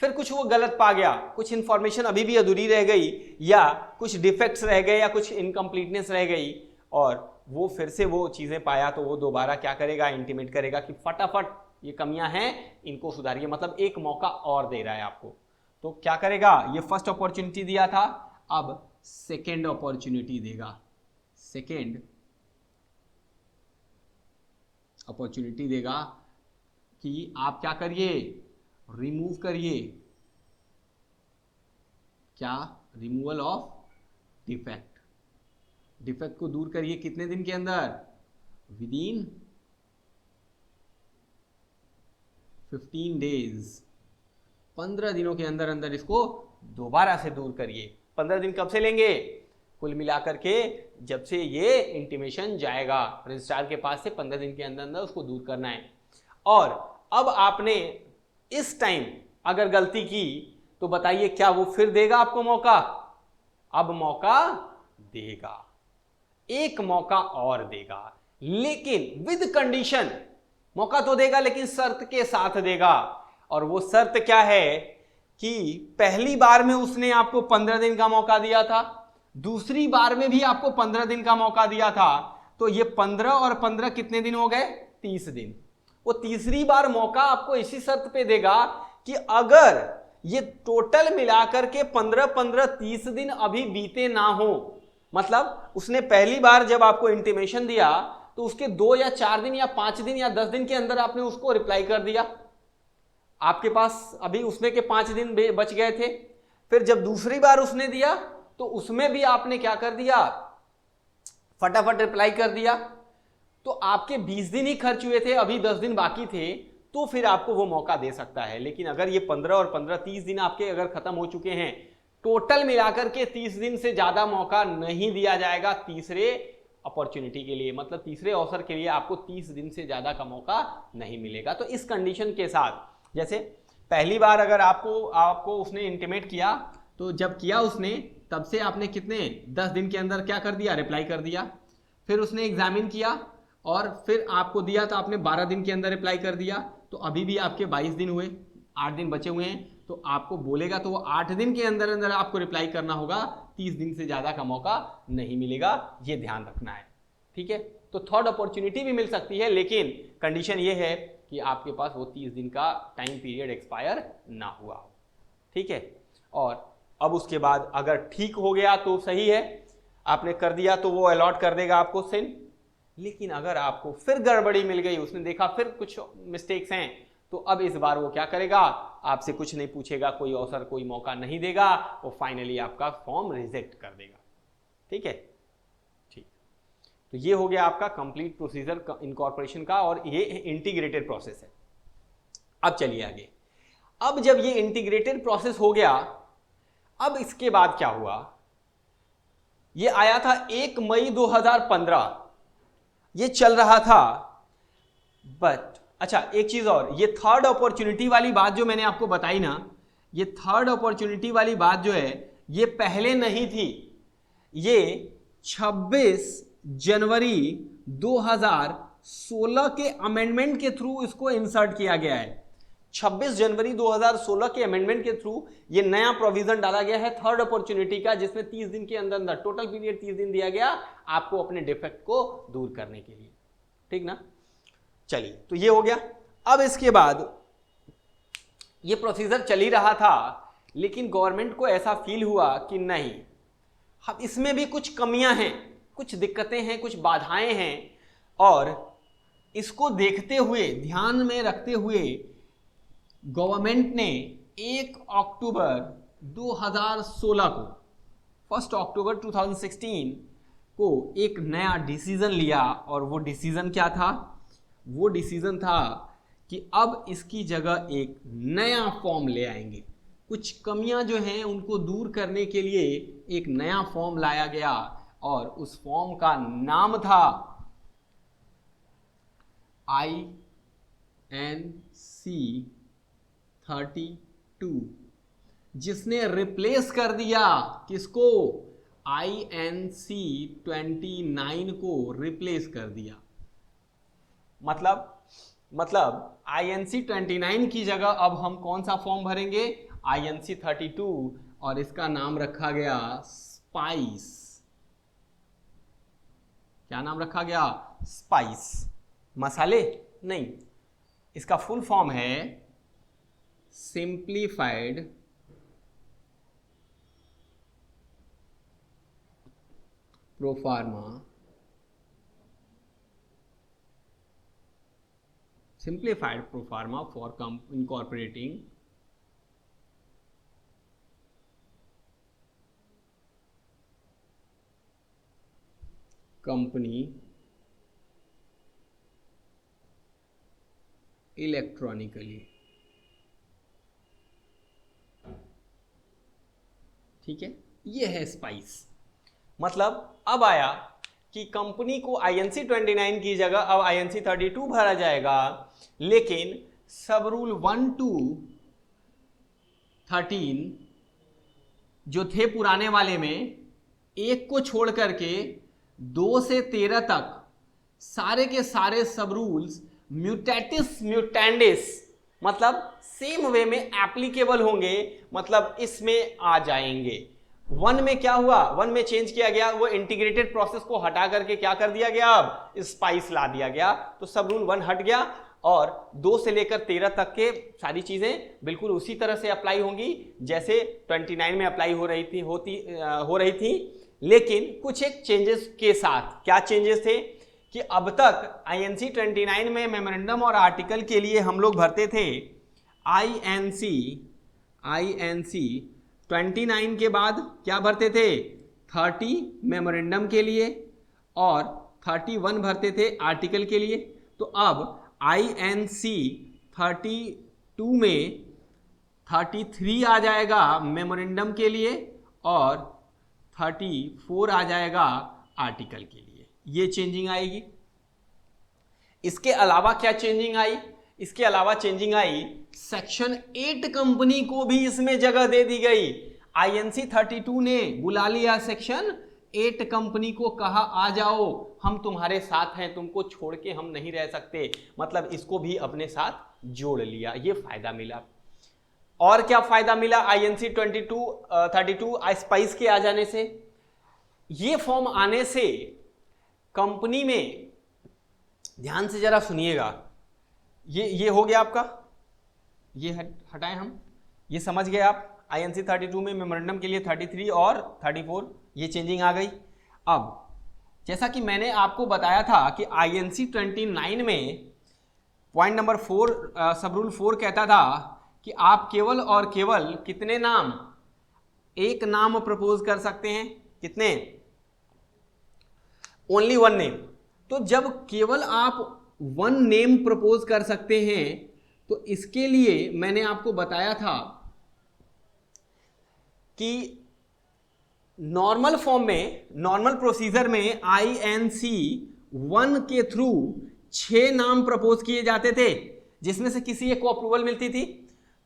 फिर कुछ वो गलत पा गया, कुछ इंफॉर्मेशन अभी भी अधूरी रह गई, या कुछ डिफेक्ट्स रह गए, या कुछ इनकम्प्लीटनेस रह गई। और वो फिर से वो चीज़ें पाया तो वो दोबारा क्या करेगा, इंटीमेट करेगा कि फटाफट ये कमियां हैं, इनको सुधारिए, मतलब एक मौका और दे रहा है आपको। तो क्या करेगा, ये फर्स्ट अपॉर्चुनिटी दिया था, अब सेकेंड अपॉर्चुनिटी देगा, सेकेंड अपॉर्चुनिटी देगा कि आप क्या करिए, रिमूव करिए, क्या, रिमूवल ऑफ डिफेक्ट, डिफेक्ट को दूर करिए कितने दिन के अंदर, विद इन 15 डेज, 15 दिनों के अंदर अंदर इसको दोबारा से दूर करिए। 15 दिन कब से लेंगे, कुल मिलाकर के जब से ये इंटीमेशन जाएगा रजिस्ट्रार के पास से 15 दिन के अंदर अंदर उसको दूर करना है। और अब आपने इस टाइम अगर गलती की तो बताइए क्या वो फिर देगा आपको मौका, अब मौका देगा, एक मौका और देगा, लेकिन विद कंडीशन, मौका तो देगा लेकिन शर्त के साथ देगा। और वो शर्त क्या है कि पहली बार में उसने आपको 15 दिन का मौका दिया था, दूसरी बार में भी आपको 15 दिन का मौका दिया था, तो ये 15 और 15 कितने दिन हो गए, 30 दिन। वो तीसरी बार मौका आपको इसी शर्त पे देगा कि अगर ये टोटल मिलाकर के 15-15 30 दिन अभी बीते ना हो, मतलब उसने पहली बार जब आपको इंटीमेशन दिया तो उसके 2 या 4 दिन या 5 दिन या 10 दिन के अंदर आपने उसको रिप्लाई कर दिया, आपके पास अभी उसमें के 5 दिन बच गए थे। फिर जब दूसरी बार उसने दिया तो उसमें भी आपने क्या कर दिया, फटाफट रिप्लाई कर दिया, तो आपके 20 दिन ही खर्च हुए थे, अभी 10 दिन बाकी थे, तो फिर आपको वो मौका दे सकता है। लेकिन अगर ये 15 और 15 30 दिन आपके अगर खत्म हो चुके हैं, टोटल मिलाकर के 30 दिन से ज्यादा मौका नहीं दिया जाएगा तीसरे अपॉर्चुनिटी के लिए, मतलब तीसरे अवसर के लिए आपको 30 दिन से ज्यादा का मौका नहीं मिलेगा। तो इस कंडीशन के साथ, जैसे पहली बार अगर आपको उसने इंटीमेट किया, तो जब किया उसने तब से आपने कितने 10 दिन के अंदर क्या कर दिया, रिप्लाई कर दिया। फिर उसने एग्जामिन किया और फिर आपको दिया तो आपने 12 दिन के अंदर रिप्लाई कर दिया, तो अभी भी आपके 22 दिन हुए, 8 दिन बचे हुए हैं, तो आपको बोलेगा तो वो 8 दिन के अंदर अंदर आपको रिप्लाई करना होगा, 30 दिन से ज़्यादा का मौका नहीं मिलेगा, ये ध्यान रखना है। ठीक है, तो थर्ड अपॉर्चुनिटी भी मिल सकती है, लेकिन कंडीशन ये है कि आपके पास वो 30 दिन का टाइम पीरियड एक्सपायर ना हुआ हो। ठीक है, और अब उसके बाद अगर ठीक हो गया तो सही है, आपने कर दिया तो वो अलॉट कर देगा आपको सिन। लेकिन अगर आपको फिर गड़बड़ी मिल गई, उसने देखा फिर कुछ मिस्टेक्स हैं, तो अब इस बार वो क्या करेगा, आपसे कुछ नहीं पूछेगा, कोई अवसर कोई मौका नहीं देगा, वो फाइनली आपका फॉर्म रिजेक्ट कर देगा। ठीक है, ठीक, तो ये हो गया आपका कंप्लीट प्रोसीजर इनकॉर्पोरेशन का, और ये इंटीग्रेटेड प्रोसेस है। अब चलिए आगे। अब जब ये इंटीग्रेटेड प्रोसेस हो गया, अब इसके बाद क्या हुआ, ये आया था 1 मई 2015, ये चल रहा था। बट अच्छा, एक चीज और, ये थर्ड अपॉर्चुनिटी वाली बात जो मैंने आपको बताई ना, ये थर्ड अपॉर्चुनिटी वाली बात जो है, ये पहले नहीं थी, ये 26 जनवरी 2016 के अमेंडमेंट के थ्रू इसको इंसर्ट किया गया है। 26 जनवरी 2016 के अमेंडमेंट के थ्रू ये नया प्रोविजन डाला गया है थर्ड अपॉर्चुनिटी का, जिसमें 30 दिन के अंदर अंदर, टोटल पीरियड 30 दिन दिया गया आपको अपने डिफेक्ट को दूर करने के लिए। ठीक ना, चलिए, तो ये हो गया। अब इसके बाद ये प्रोसीजर चल ही रहा था, लेकिन गवर्नमेंट को ऐसा फील हुआ कि नहीं, अब इसमें भी कुछ कमियां हैं, कुछ दिक्कतें हैं, कुछ बाधाएं हैं, और इसको देखते हुए, ध्यान में रखते हुए गवर्नमेंट ने 1 अक्टूबर 2016 को, 1 अक्टूबर 2016 को एक नया डिसीजन लिया। और वो डिसीजन क्या था, वो डिसीजन था कि अब इसकी जगह एक नया फॉर्म ले आएंगे। कुछ कमियां जो हैं उनको दूर करने के लिए एक नया फॉर्म लाया गया, और उस फॉर्म का नाम था INC 32, जिसने रिप्लेस कर दिया किसको, INC 29 को रिप्लेस कर दिया। मतलब INC 29 की जगह अब हम कौन सा फॉर्म भरेंगे, INC 32, और इसका नाम रखा गया स्पाइस। क्या नाम रखा गया? स्पाइस। मसाले नहीं, इसका फुल फॉर्म है simplified proforma, simplified proforma for incorporating company electronically। ठीक है, ये है स्पाइस। मतलब अब आया कि कंपनी को INC 29 की जगह अब INC 32 भरा जाएगा, लेकिन सब रूल 1 to 13 जो थे पुराने वाले में, एक को छोड़ करके 2 से 13 तक सारे के सारे सब रूल्स म्यूटेटिस म्यूटेंडिस मतलब सेम वे में एप्लीकेबल होंगे, मतलब इसमें आ जाएंगे। 1 में क्या हुआ? 1 में चेंज किया गया, वो इंटीग्रेटेड प्रोसेस को हटा करके क्या कर दिया गया? अब स्पाइस ला दिया गया, तो सब रूल 1 हट गया और 2 से लेकर 13 तक के सारी चीजें बिल्कुल उसी तरह से अप्लाई होंगी जैसे 29 में अप्लाई हो रही थी, लेकिन कुछ एक चेंजेस के साथ। क्या चेंजेस थे? कि अब तक INC 29 में मेमोरेंडम और आर्टिकल के लिए हम लोग भरते थे INC 29 के बाद क्या भरते थे? 30 मेमोरेंडम के लिए और 31 भरते थे आर्टिकल के लिए। तो अब INC 32 में 33 आ जाएगा मेमोरेंडम के लिए और 34 आ जाएगा आर्टिकल के लिए। ये चेंजिंग आएगी। इसके अलावा क्या चेंजिंग आई? इसके अलावा चेंजिंग आई सेक्शन 8 कंपनी को भी इसमें जगह दे दी गई। INC 32 ने बुला लिया सेक्शन 8 कंपनी को, कहा आ जाओ, हम तुम्हारे साथ हैं, तुमको छोड़ के हम नहीं रह सकते, मतलब इसको भी अपने साथ जोड़ लिया। ये फायदा मिला। और क्या फायदा मिला INC 32 स्पाइस के आ जाने से? ये फॉर्म आने से कंपनी में, ध्यान से जरा सुनिएगा, ये हो गया आपका, ये हटाएं हम, ये समझ गए आप। INC 32 में मेमोरेंडम के लिए 33 और 34 ये चेंजिंग आ गई। अब जैसा कि मैंने आपको बताया था कि INC 29 में पॉइंट नंबर 4 सब रूल 4 कहता था कि आप केवल और केवल कितने नाम? एक नाम प्रपोज कर सकते हैं। कितने? Only 1 name. तो जब केवल आप 1 नेम प्रपोज कर सकते हैं, तो इसके लिए मैंने आपको बताया था कि नॉर्मल फॉर्म में, नॉर्मल प्रोसीजर में INC 1 के थ्रू 6 नाम प्रपोज किए जाते थे, जिसमें से किसी एक को अप्रूवल मिलती थी।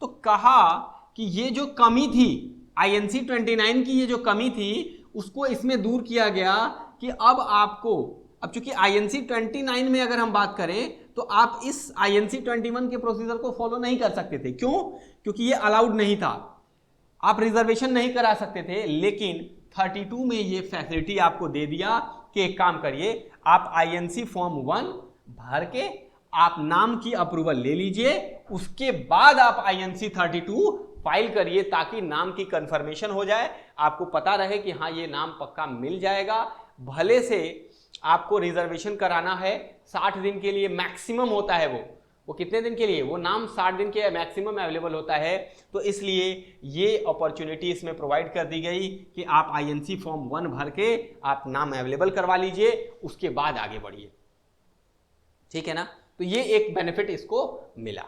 तो कहा कि ये जो कमी थी INC 29 की, ये जो कमी थी उसको इसमें दूर किया गया कि अब चूंकि INC 29 में अगर हम बात करें तो आप इस INC 21 के प्रोसीजर को फॉलो नहीं कर सकते थे। क्यों? क्योंकि ये अलाउड नहीं था, आप रिजर्वेशन नहीं करा सकते थे। लेकिन 32 में ये फैसिलिटी आपको दे दिया कि एक काम करिए, आप INC फॉर्म 1 भर के आप नाम की अप्रूवल ले लीजिए, उसके बाद आप INC 32 फाइल करिए ताकि नाम की कंफर्मेशन हो जाए, आपको पता रहे कि हाँ ये नाम पक्का मिल जाएगा। भले से आपको रिजर्वेशन कराना है 60 दिन के लिए, मैक्सिमम होता है वो कितने दिन के लिए? वो नाम 60 दिन के मैक्सिमम अवेलेबल होता है। तो इसलिए ये अपॉर्चुनिटी इसमें प्रोवाइड कर दी गई कि आप INC फॉर्म 1 भर के आप नाम अवेलेबल करवा लीजिए, उसके बाद आगे बढ़िए। ठीक है ना? तो ये एक बेनिफिट इसको मिला।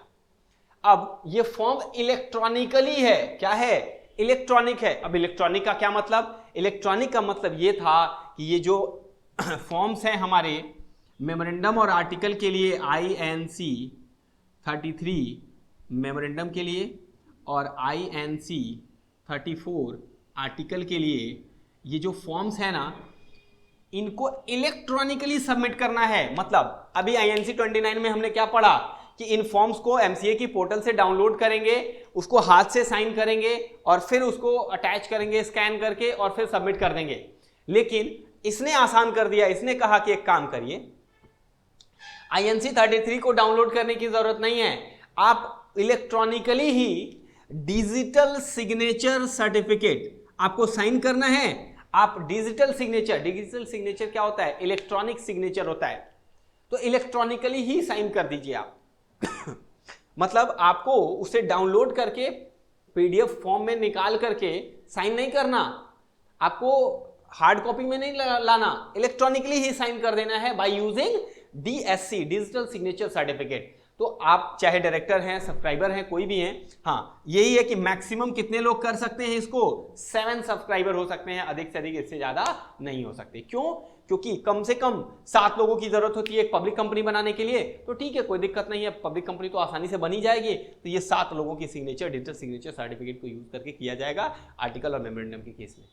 अब ये फॉर्म इलेक्ट्रॉनिकली है। क्या है? इलेक्ट्रॉनिक है। अब इलेक्ट्रॉनिक का क्या मतलब? इलेक्ट्रॉनिक का मतलब ये था कि ये जो फॉर्म्स हैं हमारे मेमोरेंडम और आर्टिकल के लिए INC 33 मेमोरेंडम के लिए और INC 34 आर्टिकल के लिए, ये जो फॉर्म्स है ना, इनको इलेक्ट्रॉनिकली सबमिट करना है। मतलब अभी INC 29 में हमने क्या पढ़ा कि इन फॉर्म्स को MCA की पोर्टल से डाउनलोड करेंगे, उसको हाथ से साइन करेंगे और फिर उसको अटैच करेंगे स्कैन करके और फिर सबमिट कर देंगे। लेकिन इसने आसान कर दिया, इसने कहा कि एक काम करिए, INC 33 को डाउनलोड करने की जरूरत नहीं है, आप इलेक्ट्रॉनिकली ही डिजिटल सिग्नेचर सर्टिफिकेट आपको साइन करना है। आप डिजिटल सिग्नेचर क्या होता है? इलेक्ट्रॉनिक सिग्नेचर होता है, तो इलेक्ट्रॉनिकली ही साइन कर दीजिए आप। मतलब आपको उसे डाउनलोड करके PDF फॉर्म में निकाल करके साइन नहीं करना, आपको हार्ड कॉपी में नहीं लाना, इलेक्ट्रॉनिकली ही साइन कर देना है by using DSC, digital signature certificate. तो आप चाहे डायरेक्टर हैं, सब्सक्राइबर हैं, कोई भी हैं, हाँ यही है कि मैक्सिमम कितने लोग कर सकते हैं इसको? 7 सब्सक्राइबर हो सकते हैं, अधिक से अधिक इससे ज्यादा नहीं हो सकते। क्यों? क्योंकि कम से कम 7 लोगों की जरूरत होती है एक पब्लिक कंपनी बनाने के लिए। तो ठीक है, कोई दिक्कत नहीं है, पब्लिक कंपनी तो आसानी से बनी जाएगी। तो ये 7 लोगों की सिग्नेचर डिजिटल सिग्नेचर सर्टिफिकेट को यूज करके किया जाएगा आर्टिकल और मेमोरेंडम के केस में।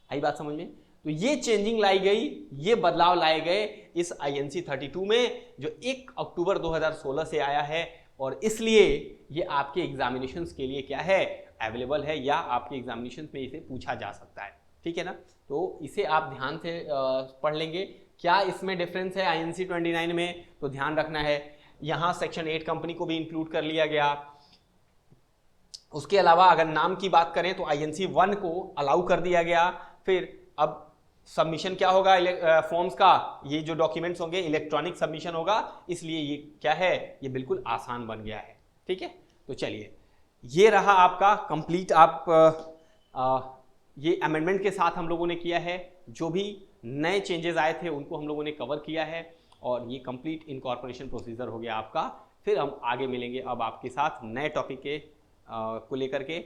आई बात समझ में? तो ये चेंजिंग लाई गई, ये बदलाव लाए गए इस INC 32 में, जो 1 अक्टूबर 2016 से आया है, और इसलिए ये आपके एग्जामिनेशंस के लिए क्या है? अवेलेबल है, या आपके एग्जामिनेशंस में इसे पूछा जा सकता है। ठीक है ना? तो इसे आप ध्यान से पढ़ लेंगे। क्या इसमें डिफरेंस है INC 29 में? तो ध्यान रखना है, यहाँ सेक्शन 8 कंपनी को भी इंक्लूड कर लिया गया। उसके अलावा अगर नाम की बात करें तो INC 1 को अलाउ कर दिया गया। फिर अब सबमिशन क्या होगा फॉर्म्स का? ये जो डॉक्यूमेंट्स होंगे इलेक्ट्रॉनिक सबमिशन होगा, इसलिए ये क्या है? ये बिल्कुल आसान बन गया है। ठीक है, तो चलिए, ये रहा आपका कंप्लीट। आप ये अमेंडमेंट के साथ हम लोगों ने किया है, जो भी नए चेंजेस आए थे उनको हम लोगों ने कवर किया है, और ये कंप्लीट इनकॉर्पोरेशन प्रोसीजर हो गया आपका। फिर हम आगे मिलेंगे अब आपके साथ नए टॉपिक के को लेकर के।